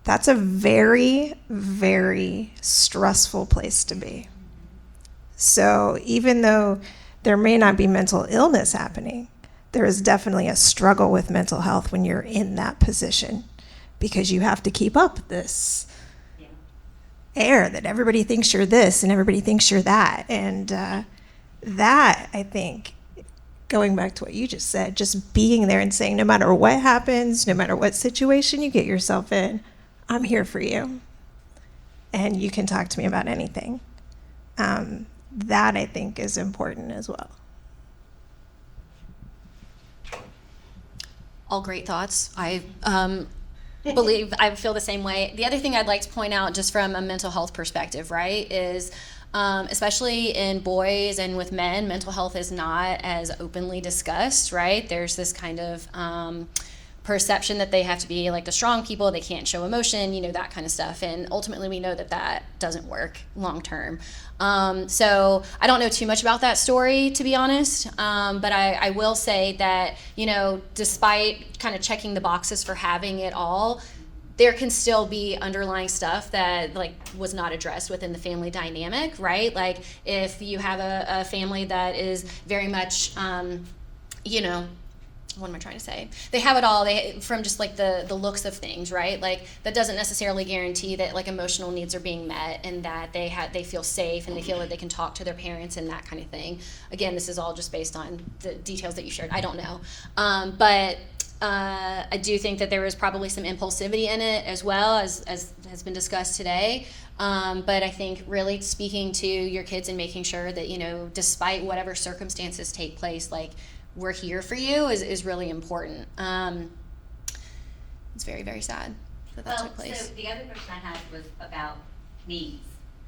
That's a very, very stressful place to be. So even though there may not be mental illness happening, there is definitely a struggle with mental health when you're in that position, because you have to keep up this air that everybody thinks you're this and everybody thinks you're that. And that, I think, going back to what you just said, just being there and saying, no matter what happens, no matter what situation you get yourself in, I'm here for you. And you can talk to me about anything. That, I think, is important as well.
All great thoughts. I believe I feel the same way. The other thing I'd like to point out, just from a mental health perspective, right, is especially in boys and with men, mental health is not as openly discussed, right? There's this kind of perception that they have to be like the strong people, they can't show emotion, that kind of stuff. And ultimately, we know that doesn't work long term. So I don't know too much about that story, to be honest. But I will say that, despite kind of checking the boxes for having it all, there can still be underlying stuff that was not addressed within the family dynamic, right? Like if you have a family that is very much, what am I trying to say? They have it all. From just the looks of things, right? Like that doesn't necessarily guarantee that emotional needs are being met and that they feel safe and they feel that they can talk to their parents and that kind of thing. Again, this is all just based on the details that you shared. I don't know, but I do think that there is probably some impulsivity in it as well, as has been discussed today. But I think really speaking to your kids and making sure that despite whatever circumstances take place, we're here for you is really important. It's very, very sad that took place.
So the other question I had was about needs,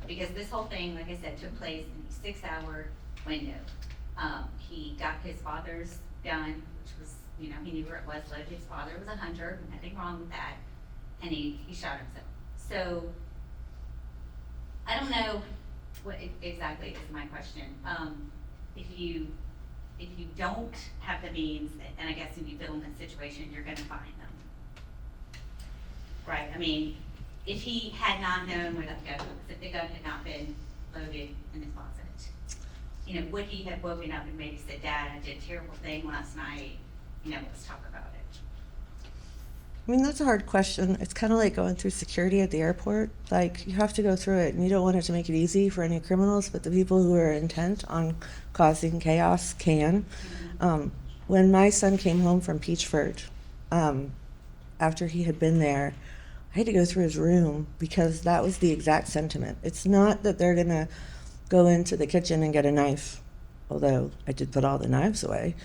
because this whole thing, like I said, took place in a 6-hour window. He got his father's gun, which was, he knew where it was. His father was a hunter, nothing wrong with that, and he shot himself. So I don't know what exactly is my question. If you don't have the means, and I guess if you feel in that situation, you're going to find them, right? I mean, if he had not known where that gun was, if the gun had not been loaded in his closet, would he have woken up and maybe said, "Dad, I did a terrible thing last night. Let's talk about it."
I mean, that's a hard question. It's kind of like going through security at the airport. Like, you have to go through it, and you don't want it to make it easy for any criminals, but the people who are intent on causing chaos can. When my son came home from Peachford, after he had been there, I had to go through his room because that was the exact sentiment. It's not that they're going to go into the kitchen and get a knife, although I did put all the knives away.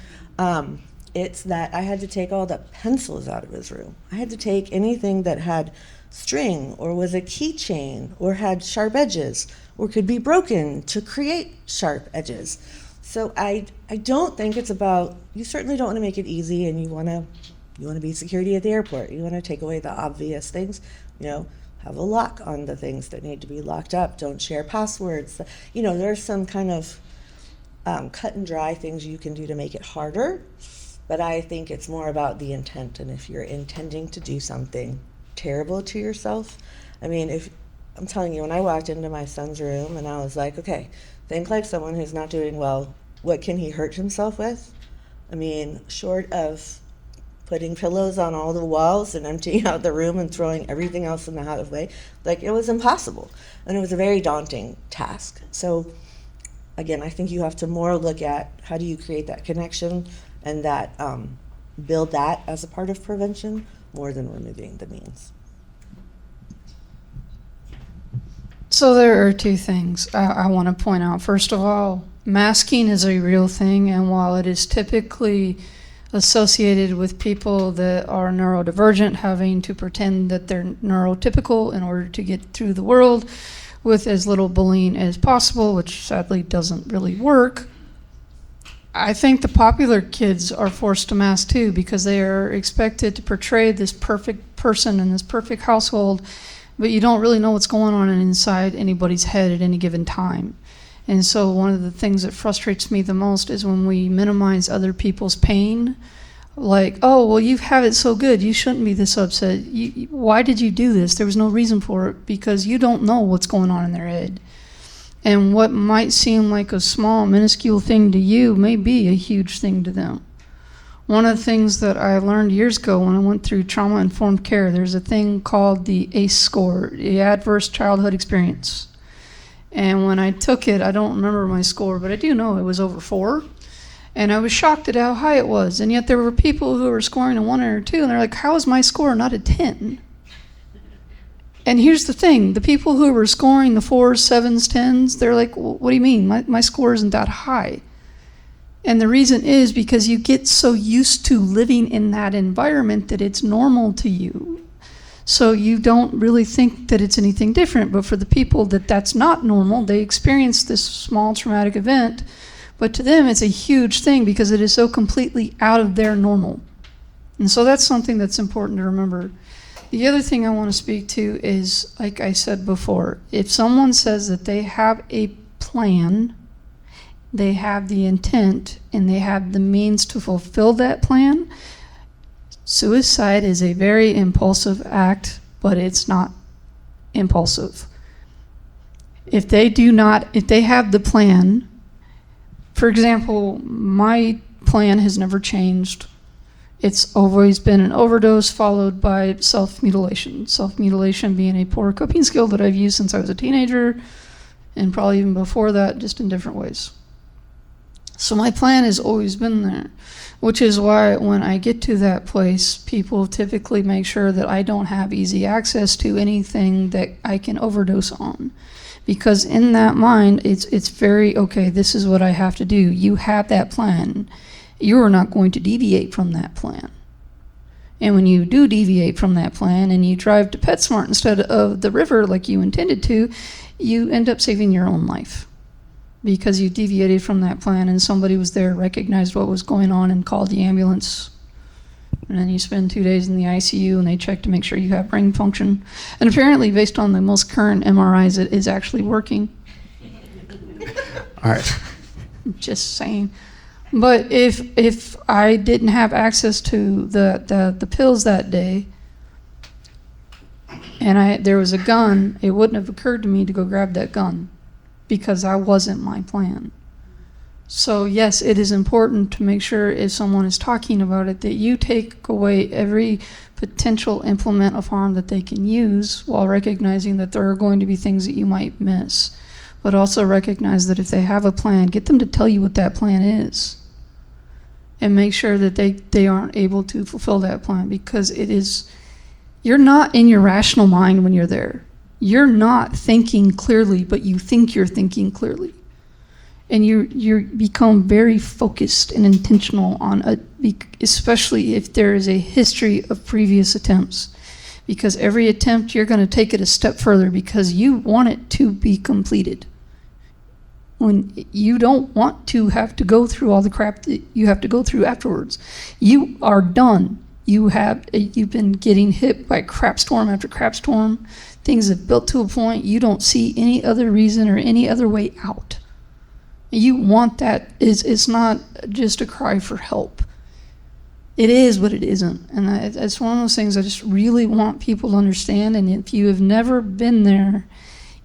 It's that I had to take all the pencils out of his room. I had to take anything that had string or was a keychain or had sharp edges or could be broken to create sharp edges. So I don't think it's about, you certainly don't want to make it easy, and you want to be security at the airport. You want to take away the obvious things, have a lock on the things that need to be locked up. Don't share passwords. There's some kind of cut and dry things you can do to make it harder. But I think it's more about the intent, and if you're intending to do something terrible to yourself. I mean, if I'm telling you, when I walked into my son's room and I was like, okay, think like someone who's not doing well, what can he hurt himself with? I mean, short of putting pillows on all the walls and emptying out the room and throwing everything else in the house away, like, it was impossible. And it was a very daunting task. So again, I think you have to more look at how do you create that connection and that build that as a part of prevention more than removing the means.
So there are two things I want to point out. First of all, masking is a real thing, and while it is typically associated with people that are neurodivergent having to pretend that they're neurotypical in order to get through the world with as little bullying as possible, which sadly doesn't really work, I think the popular kids are forced to mask too, because they are expected to portray this perfect person in this perfect household, but you don't really know what's going on inside anybody's head at any given time. And so one of the things that frustrates me the most is when we minimize other people's pain. Like, oh, well, you have it so good, you shouldn't be this upset. Why did you do this? There was no reason for it, because you don't know what's going on in their head. And what might seem like a small, minuscule thing to you may be a huge thing to them. One of the things that I learned years ago when I went through trauma-informed care, there's a thing called the ACE score, the Adverse Childhood Experience. And when I took it, I don't remember my score, but I do know it was over 4. And I was shocked at how high it was. And yet there were people who were scoring a 1 or a 2, and they're like, how is my score not a 10? And here's the thing, the people who were scoring the 4s, 7s, 10s, they're like, well, what do you mean? My score isn't that high. And the reason is because you get so used to living in that environment that it's normal to you. So you don't really think that it's anything different. But for the people that's not normal, they experience this small traumatic event, but to them it's a huge thing because it is so completely out of their normal. And so that's something that's important to remember. The other thing I want to speak to is, like I said before, if someone says that they have a plan, they have the intent, and they have the means to fulfill that plan, suicide is a very impulsive act, but it's not impulsive. If they have the plan, for example, my plan has never changed. It's always been an overdose followed by self-mutilation. Self-mutilation being a poor coping skill that I've used since I was a teenager, and probably even before that, just in different ways. So my plan has always been there, which is why when I get to that place, people typically make sure that I don't have easy access to anything that I can overdose on. Because in that mind, it's very, okay, this is what I have to do. You have that plan. You are not going to deviate from that plan. And when you do deviate from that plan and you drive to PetSmart instead of the river like you intended to, you end up saving your own life because you deviated from that plan and somebody was there, recognized what was going on and called the ambulance. And then you spend 2 days in the ICU and they check to make sure you have brain function. And apparently, based on the most current MRIs, it is actually working.
All right.
Just saying. But if I didn't have access to the pills that day, and there was a gun, it wouldn't have occurred to me to go grab that gun because that wasn't my plan. So yes, it is important to make sure if someone is talking about it that you take away every potential implement of harm that they can use, while recognizing that there are going to be things that you might miss. But also recognize that if they have a plan, get them to tell you what that plan is. And make sure that they aren't able to fulfill that plan, because you're not in your rational mind when you're there. You're not thinking clearly, but you think you're thinking clearly. And you become very focused and intentional on especially if there is a history of previous attempts. Because every attempt, you're going to take it a step further because you want it to be completed. When you don't want to have to go through all the crap that you have to go through afterwards. You are done. You've been getting hit by crap storm after crap storm. Things have built to a point you don't see any other reason or any other way out. You want that. It's not just a cry for help. It is, but it isn't. And it's one of those things I just really want people to understand. And if you have never been there,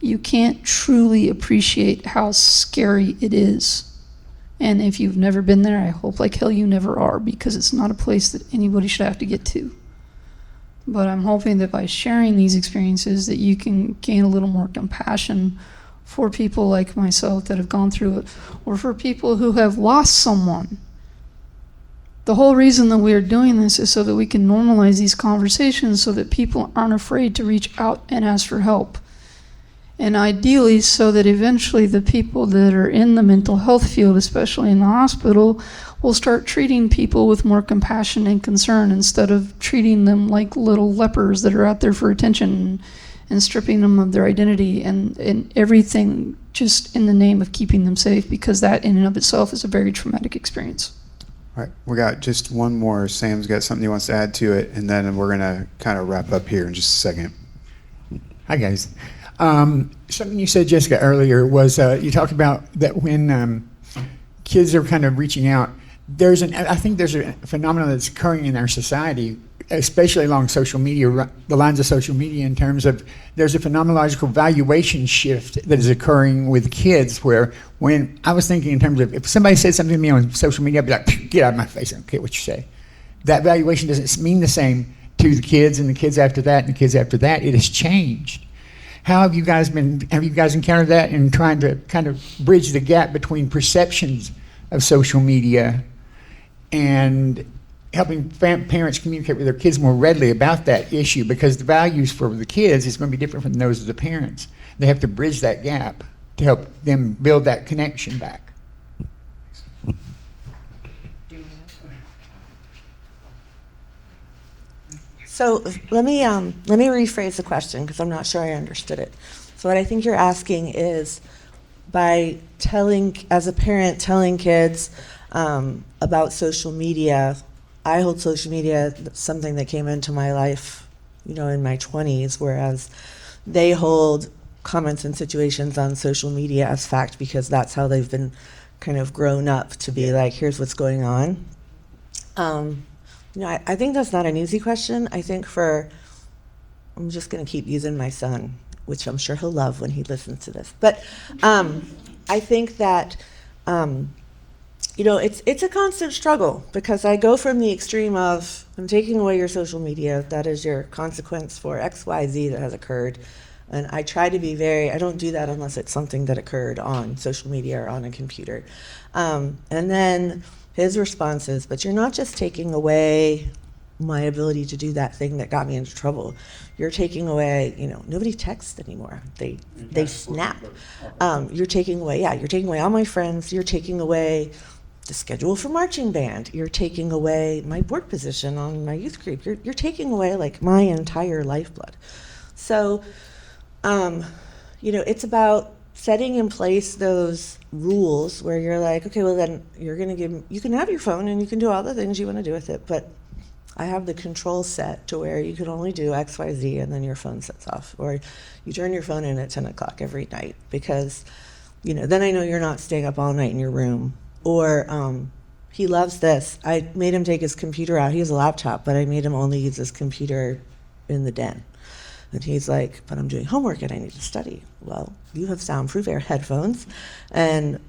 you can't truly appreciate how scary it is. And if you've never been there, I hope like hell you never are, because it's not a place that anybody should have to get to. But I'm hoping that by sharing these experiences that you can gain a little more compassion for people like myself that have gone through it, or for people who have lost someone. The whole reason that we are doing this is so that we can normalize these conversations so that people aren't afraid to reach out and ask for help. And ideally, so that eventually the people that are in the mental health field, especially in the hospital, will start treating people with more compassion and concern instead of treating them like little lepers that are out there for attention and stripping them of their identity and everything just in the name of keeping them safe, because that in and of itself is a very traumatic experience.
All right, we got just one more. Sam's got something he wants to add to it, and then we're going to kind of wrap up here in just a second.
Hi, guys. Something you said, Jessica, earlier was you talked about that when kids are kind of reaching out, I think there's a phenomenon that's occurring in our society, especially along social media, the lines of social media, in terms of there's a phenomenological valuation shift that is occurring with kids, where when I was thinking in terms of if somebody said something to me on social media, I'd be like, get out of my face, I don't care what you say. That valuation doesn't mean the same to the kids and the kids after that and the kids after that. It has changed. How have you guys encountered that in trying to kind of bridge the gap between perceptions of social media and helping parents communicate with their kids more readily about that issue? Because the values for the kids is going to be different from those of the parents. They have to bridge that gap to help them build that connection back.
So let me rephrase the question, because I'm not sure I understood it. So what I think you're asking is, by as a parent, telling kids about social media, I hold social media something that came into my life, in my 20s, whereas they hold comments and situations on social media as fact, because that's how they've been kind of grown up to be like, here's what's going on. I think that's not an easy question. I think I'm just going to keep using my son, which I'm sure he'll love when he listens to this. But I think that, it's a constant struggle, because I go from the extreme of, I'm taking away your social media, that is your consequence for X, Y, Z that has occurred. And I try to be I don't do that unless it's something that occurred on social media or on a computer. And then his response is, but you're not just taking away my ability to do that thing that got me into trouble. You're taking away, nobody texts anymore. They snap. You're taking away all my friends. You're taking away the schedule for marching band. You're taking away my board position on my youth group. You're taking away like my entire lifeblood. So, it's about setting in place those rules where you're like, okay, well then you can have your phone and you can do all the things you want to do with it, but I have the control set to where you can only do X, Y, Z, and then your phone sets off, or you turn your phone in at 10 o'clock every night, because, then I know you're not staying up all night in your room. Or he loves this. I made him take his computer out. He has a laptop, but I made him only use his computer in the den. And he's like, but I'm doing homework and I need to study. Well, you have soundproof headphones. And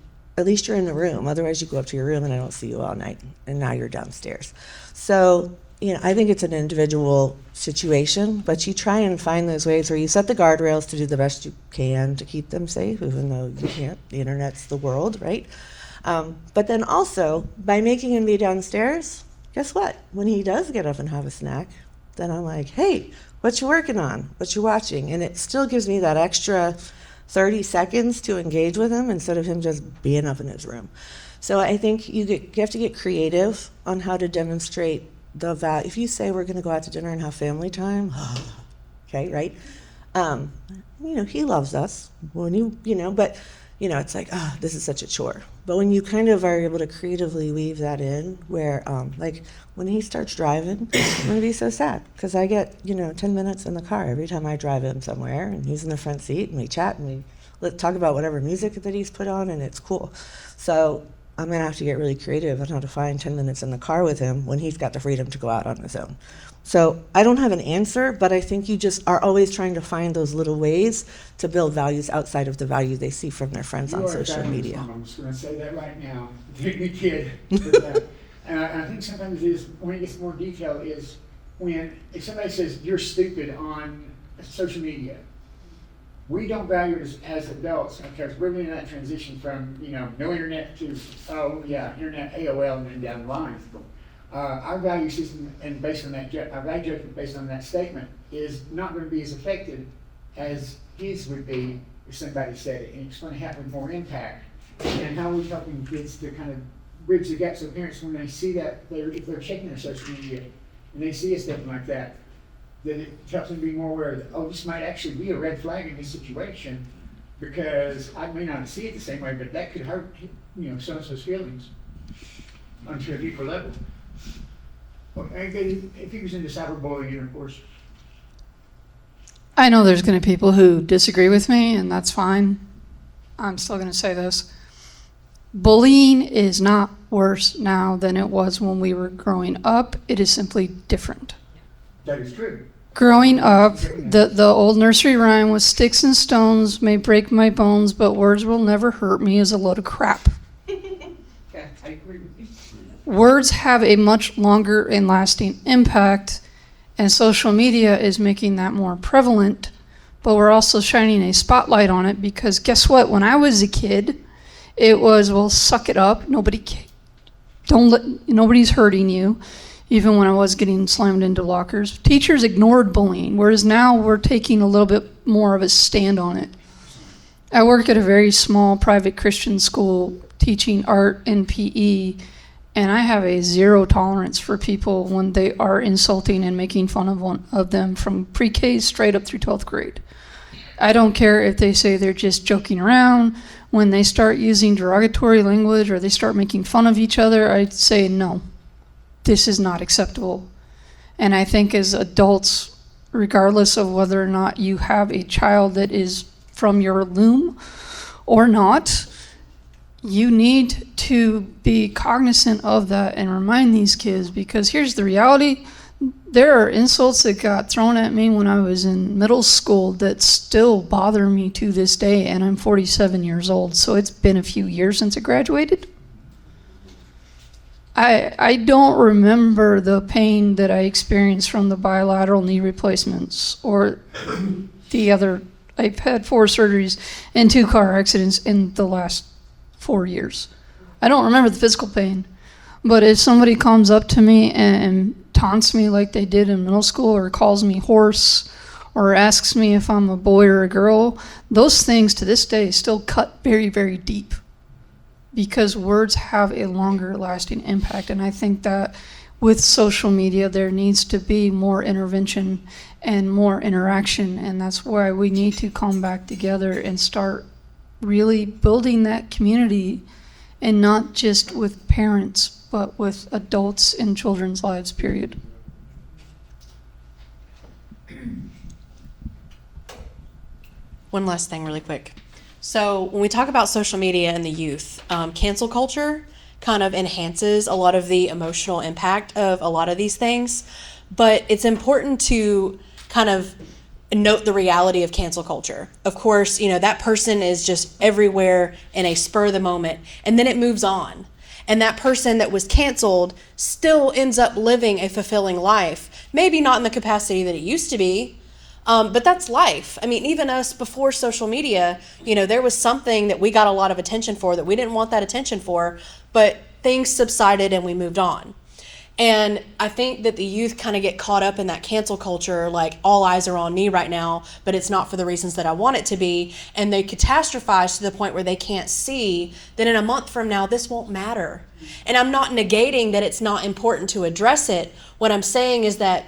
at least you're in the room. Otherwise, you go up to your room and I don't see you all night, and now you're downstairs. So, I think it's an individual situation, but you try and find those ways where you set the guardrails to do the best you can to keep them safe, even though you can't. The internet's the world, right? But then also, by making him be downstairs, guess what? When he does get up and have a snack, then I'm like, hey, what you working on? What you watching? And it still gives me that extra 30 seconds to engage with him instead of him just being up in his room. So I think you have to get creative on how to demonstrate the value. If you say we're going to go out to dinner and have family time, okay, right? He loves us when but it's like, this is such a chore. But when you kind of are able to creatively weave that in, where like when he starts driving, I'm going to be so sad because I get 10 minutes in the car every time I drive him somewhere, and he's in the front seat, and we chat and we talk about whatever music that he's put on, and it's cool. So I'm going to have to get really creative on how to find 10 minutes in the car with him when he's got the freedom to go out on his own. So I don't have an answer, but I think you just are always trying to find those little ways to build values outside of the value they see from their friends on social media.
I'm just going to say that right now. Take me, kid. And I think sometimes it is, when it gets more detailed, is when if somebody says you're stupid on social media, we don't value it as adults because we're in that transition from no internet to internet, AOL, and then down the line. Our value system and based on that, our value judgment based on that statement is not going to be as effective as his would be if somebody said it, and it's going to have more impact. And how are we helping kids to kind of bridge the gap so parents, when they see that, if they're checking their social media and they see a statement like that it helps them be more aware that, this might actually be a red flag in this situation because I may not see it the same way, but that could hurt, so-and-so's feelings on to a deeper level. Well, if he was into cyberbullying, of course.
I know there's going to be people who disagree with me, and that's fine. I'm still going to say this. Bullying is not worse now than it was when we were growing up. It is simply different.
That is true.
Growing up, the old nursery rhyme was sticks and stones may break my bones, but words will never hurt me is a load of crap.
Yeah, I agree with you.
Words have a much longer and lasting impact, and social media is making that more prevalent, but we're also shining a spotlight on it because guess what? When I was a kid, it was, well, suck it up. Nobody's hurting you. Even when I was getting slammed into lockers, teachers ignored bullying, whereas now we're taking a little bit more of a stand on it. I work at a very small private Christian school teaching art and PE, and I have a zero tolerance for people when they are insulting and making fun of them from pre-K straight up through 12th grade. I don't care if they say they're just joking around. When they start using derogatory language or they start making fun of each other, I say no. This is not acceptable. And I think as adults, regardless of whether or not you have a child that is from your loom or not, you need to be cognizant of that and remind these kids, because here's the reality. There are insults that got thrown at me when I was in middle school that still bother me to this day, and I'm 47 years old, so it's been a few years since I graduated. I don't remember the pain that I experienced from the bilateral knee replacements or the other. I've had 4 surgeries and 2 car accidents in the last 4 years. I don't remember the physical pain, but if somebody comes up to me and taunts me like they did in middle school or calls me hoarse or asks me if I'm a boy or a girl, those things to this day still cut very, very deep, because words have a longer lasting impact. And I think that with social media, there needs to be more intervention and more interaction. And that's why we need to come back together and start really building that community, and not just with parents, but with adults in children's lives, period.
One last thing really quick. So when we talk about social media and the youth, cancel culture kind of enhances a lot of the emotional impact of a lot of these things. But it's important to kind of note the reality of cancel culture. Of course, that person is just everywhere in a spur of the moment, and then it moves on. And that person that was canceled still ends up living a fulfilling life. Maybe not in the capacity that it used to be, but that's life. I mean, even us before social media, there was something that we got a lot of attention for that we didn't want that attention for, but things subsided and we moved on. And I think that the youth kind of get caught up in that cancel culture, like all eyes are on me right now, but it's not for the reasons that I want it to be. And they catastrophize to the point where they can't see that in a month from now, this won't matter. And I'm not negating that it's not important to address it. What I'm saying is that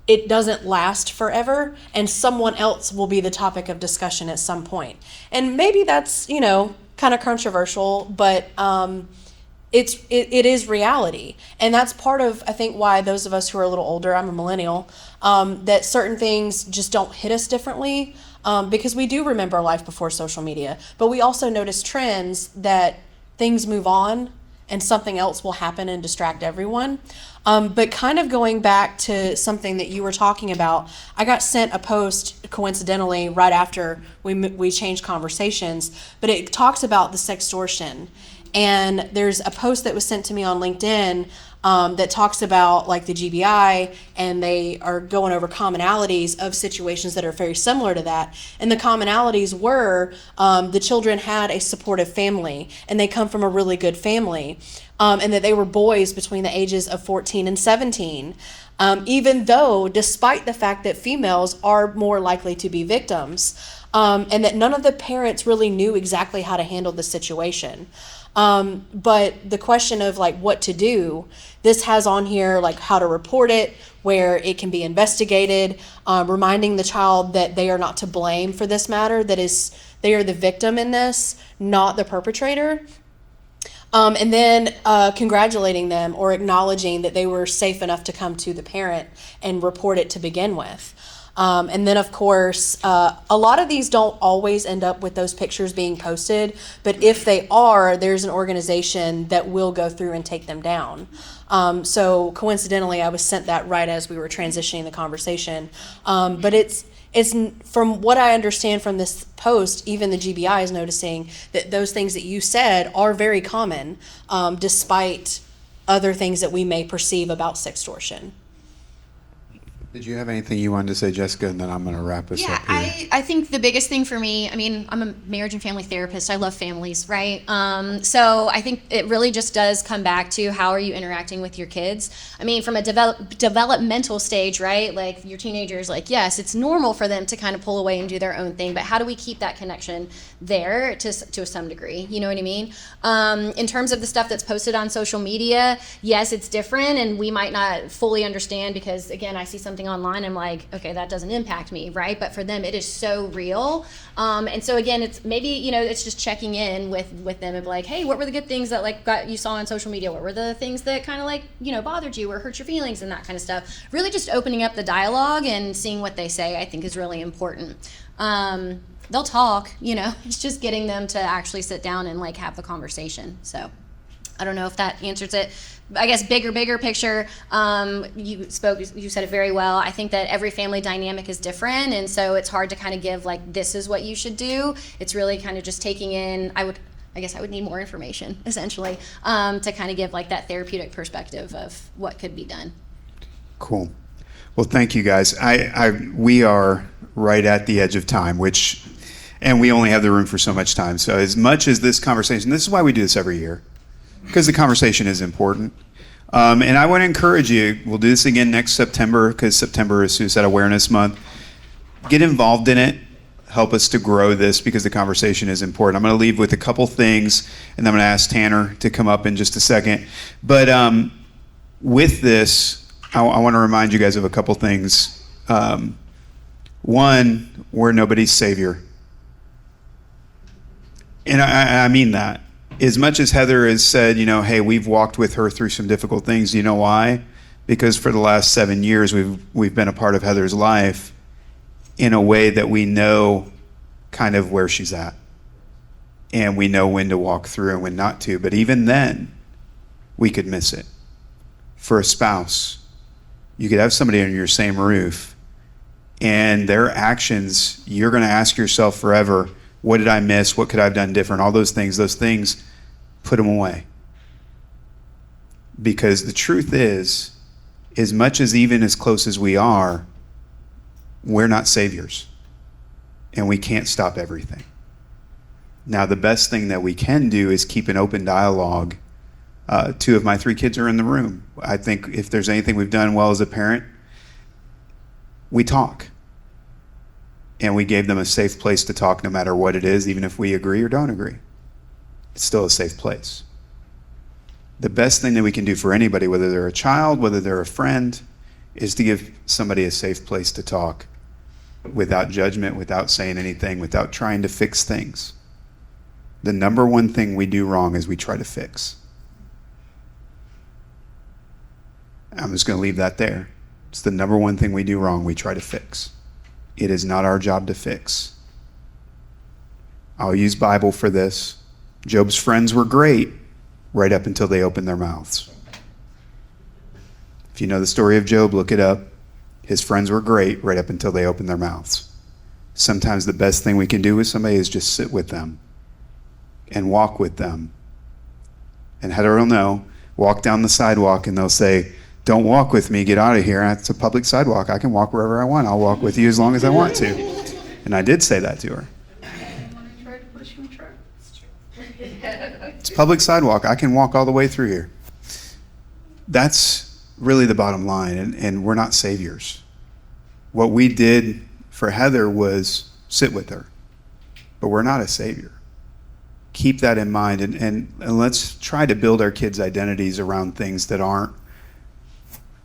it doesn't last forever, and someone else will be the topic of discussion at some point. And maybe that's, kind of controversial, but it is reality. And that's part of, I think, why those of us who are a little older, I'm a millennial, that certain things just don't hit us differently, because we do remember life before social media. But we also notice trends that things move on and something else will happen and distract everyone. But kind of going back to something that you were talking about, I got sent a post coincidentally right after we changed conversations, but it talks about the sextortion. And there's a post that was sent to me on LinkedIn that talks about like the GBI, and they are going over commonalities of situations that are very similar to that. And the commonalities were the children had a supportive family, and they come from a really good family, and that they were boys between the ages of 14 and 17. Even though, despite the fact that females are more likely to be victims, and that none of the parents really knew exactly how to handle the situation. But the question of like what to do, this has on here like how to report it, where it can be investigated, reminding the child that they are not to blame for this matter, that is, they are the victim in this, not the perpetrator. And then congratulating them or acknowledging that they were safe enough to come to the parent and report it to begin with. And then, of course, a lot of these don't always end up with those pictures being posted, but if they are, there's an organization that will go through and take them down. So coincidentally, I was sent that right as we were transitioning the conversation. But it's from what I understand from this post, even the GBI is noticing that those things that you said are very common, despite other things that we may perceive about sextortion.
Did you have anything you wanted to say, Jessica? And then I'm going to wrap us
Yeah,
up here.
I think the biggest thing for me, I mean, I'm a marriage and family therapist. I love families, right? So I think it really just does come back to how are you interacting with your kids? I mean, from a developmental stage, right? Like your teenagers, like, yes, it's normal for them to kind of pull away and do their own thing, but how do we keep that connection there to some degree? You know what I mean? In terms of the stuff that's posted on social media, yes, it's different, and we might not fully understand because, again, I see something online, I'm like, okay, that doesn't impact me, right? But for them, it is so real. And so again, it's maybe, it's just checking in with them and be like, hey, what were the good things that you saw on social media? What were the things that kind of bothered you or hurt your feelings and that kind of stuff? Really just opening up the dialogue and seeing what they say, I think is really important. They'll talk, it's just getting them to actually sit down and have the conversation. So I don't know if that answers it. I guess bigger picture, you said it very well. I think that every family dynamic is different, and so it's hard to kind of give this is what you should do. It's really kind of just taking in, I guess I would need more information essentially, to kind of give that therapeutic perspective of what could be done.
Cool. Well, thank you guys. We are right at the edge of time, and we only have the room for so much time. So as much as this conversation, this is why we do this every year, because the conversation is important. And I want to encourage you, we'll do this again next September, because September is Suicide Awareness Month. Get involved in it. Help us to grow this, because the conversation is important. I'm going to leave with a couple things, and then I'm going to ask Tanner to come up in just a second. But with this, I want to remind you guys of a couple things. One, we're nobody's savior. And I mean that. As much as Heather has said, hey, we've walked with her through some difficult things, you know why? Because for the last 7 years, we've been a part of Heather's life in a way that we know kind of where she's at. And we know when to walk through and when not to. But even then, we could miss it. For a spouse, you could have somebody under your same roof, and their actions, you're going to ask yourself forever, what did I miss? What could I have done different? All those things, put them away. Because the truth is, as much as even as close as we are, we're not saviors. And we can't stop everything. Now, the best thing that we can do is keep an open dialogue. 2 of my 3 kids are in the room. I think if there's anything we've done well as a parent, we talk. And we gave them a safe place to talk no matter what it is, even if we agree or don't agree. It's still a safe place. The best thing that we can do for anybody, whether they're a child, whether they're a friend, is to give somebody a safe place to talk without judgment, without saying anything, without trying to fix things. The number one thing we do wrong is we try to fix. I'm just going to leave that there. It's the number one thing we do wrong. We try to fix. It is not our job to fix. I'll use Bible for this. Job's friends were great right up until they opened their mouths. If you know the story of Job, look it up. His friends were great right up until they opened their mouths. Sometimes the best thing we can do with somebody is just sit with them and walk with them. And Heather will know, walk down the sidewalk and they'll say, don't walk with me, get out of here. It's a public sidewalk. I can walk wherever I want. I'll walk with you as long as I want to. And I did say that to her. It's public sidewalk. I can walk all the way through here. That's really the bottom line, and we're not saviors. What we did for Heather was sit with her, but we're not a savior. Keep that in mind, and let's try to build our kids' identities around things that aren't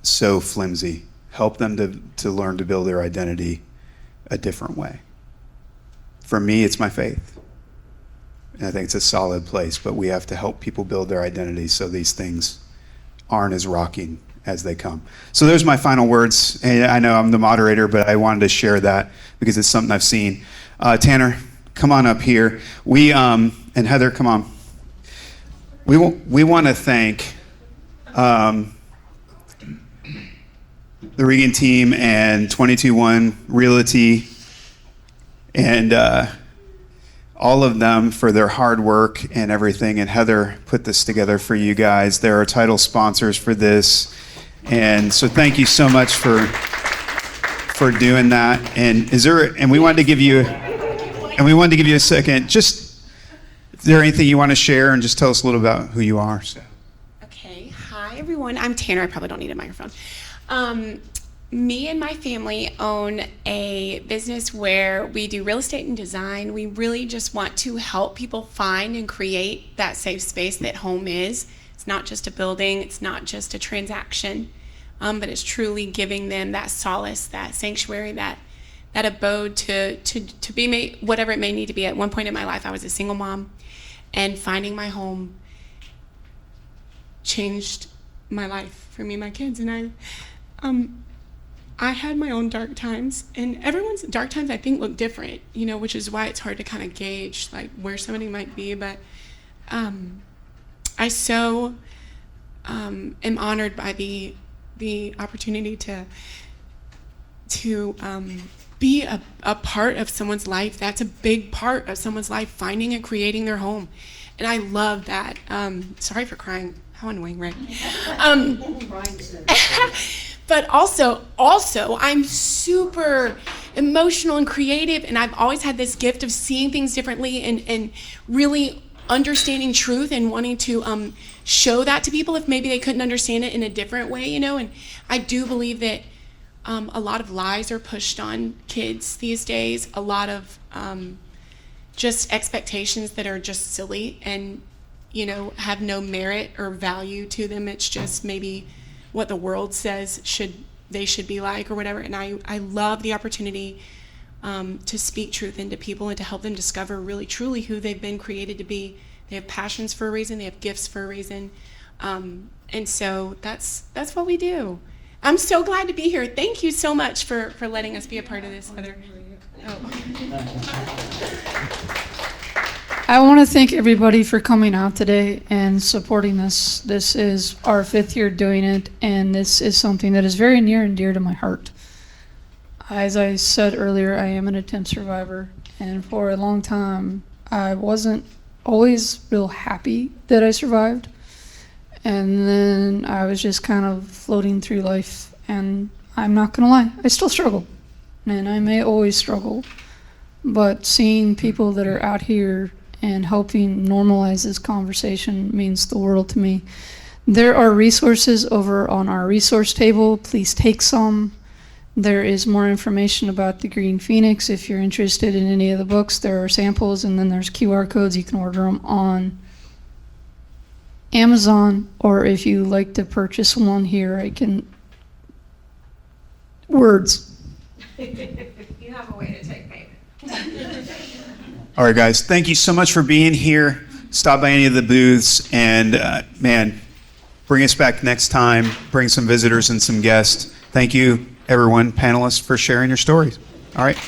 so flimsy. Help them to learn to build their identity a different way. For me, it's my faith. And I think it's a solid place, but we have to help people build their identities so these things aren't as rocking as they come. So there's my final words. And I know I'm the moderator, but I wanted to share that because it's something I've seen. Tanner, come on up here. And Heather, come on. We want to thank the Regan team and 22-1 Realty and all of them for their hard work and everything. And Heather put this together for you guys. They're our title sponsors for this. And so thank you so much for doing that. And we wanted to give you a second. Just, is there anything you want to share and just tell us a little about who you are? So.
Okay. Hi, everyone. I'm Tanner. I probably don't need a microphone. Me and my family own a business where we do real estate and design. We really just want to help people find and create that safe space that home is. It's not just a building. It's not just a transaction, but it's truly giving them that solace, that sanctuary, that abode to be made, whatever it may need to be. At one point in my life, I was a single mom, and finding my home changed my life for me and my kids. And I had my own dark times, and everyone's dark times I think look different, which is why it's hard to kind of gauge like where somebody might be. But I so am honored by the opportunity to be a part of someone's life. That's a big part of someone's life, finding and creating their home. And I love that. Sorry for crying. How annoying, right? But also, I'm super emotional and creative, and I've always had this gift of seeing things differently and really understanding truth and wanting to show that to people if maybe they couldn't understand it in a different way, And I do believe that a lot of lies are pushed on kids these days, a lot of just expectations that are just silly and, have no merit or value to them. It's just maybe what the world says they should be like or whatever. And I love the opportunity to speak truth into people and to help them discover really truly who they've been created to be. They have passions for a reason. They have gifts for a reason. And so that's what we do. I'm so glad to be here. Thank you so much for letting us be a part of this, Heather.
I want to thank everybody for coming out today and supporting this. This is our 5th year doing it, and this is something that is very near and dear to my heart. As I said earlier, I am an attempt survivor, and for a long time, I wasn't always real happy that I survived. And then I was just kind of floating through life, and I'm not gonna lie, I still struggle, and I may always struggle. But seeing people that are out here and helping normalize this conversation means the world to me. There are resources over on our resource table. Please take some. There is more information about the Green Phoenix if you're interested in any of the books. There are samples, and then there's QR codes. You can order them on Amazon, or if you like to purchase one here, I can. Words.
You have a way to take payment.
All right, guys, thank you so much for being here. Stop by any of the booths, and man, bring us back next time. Bring some visitors and some guests. Thank you, everyone, panelists, for sharing your stories. All right.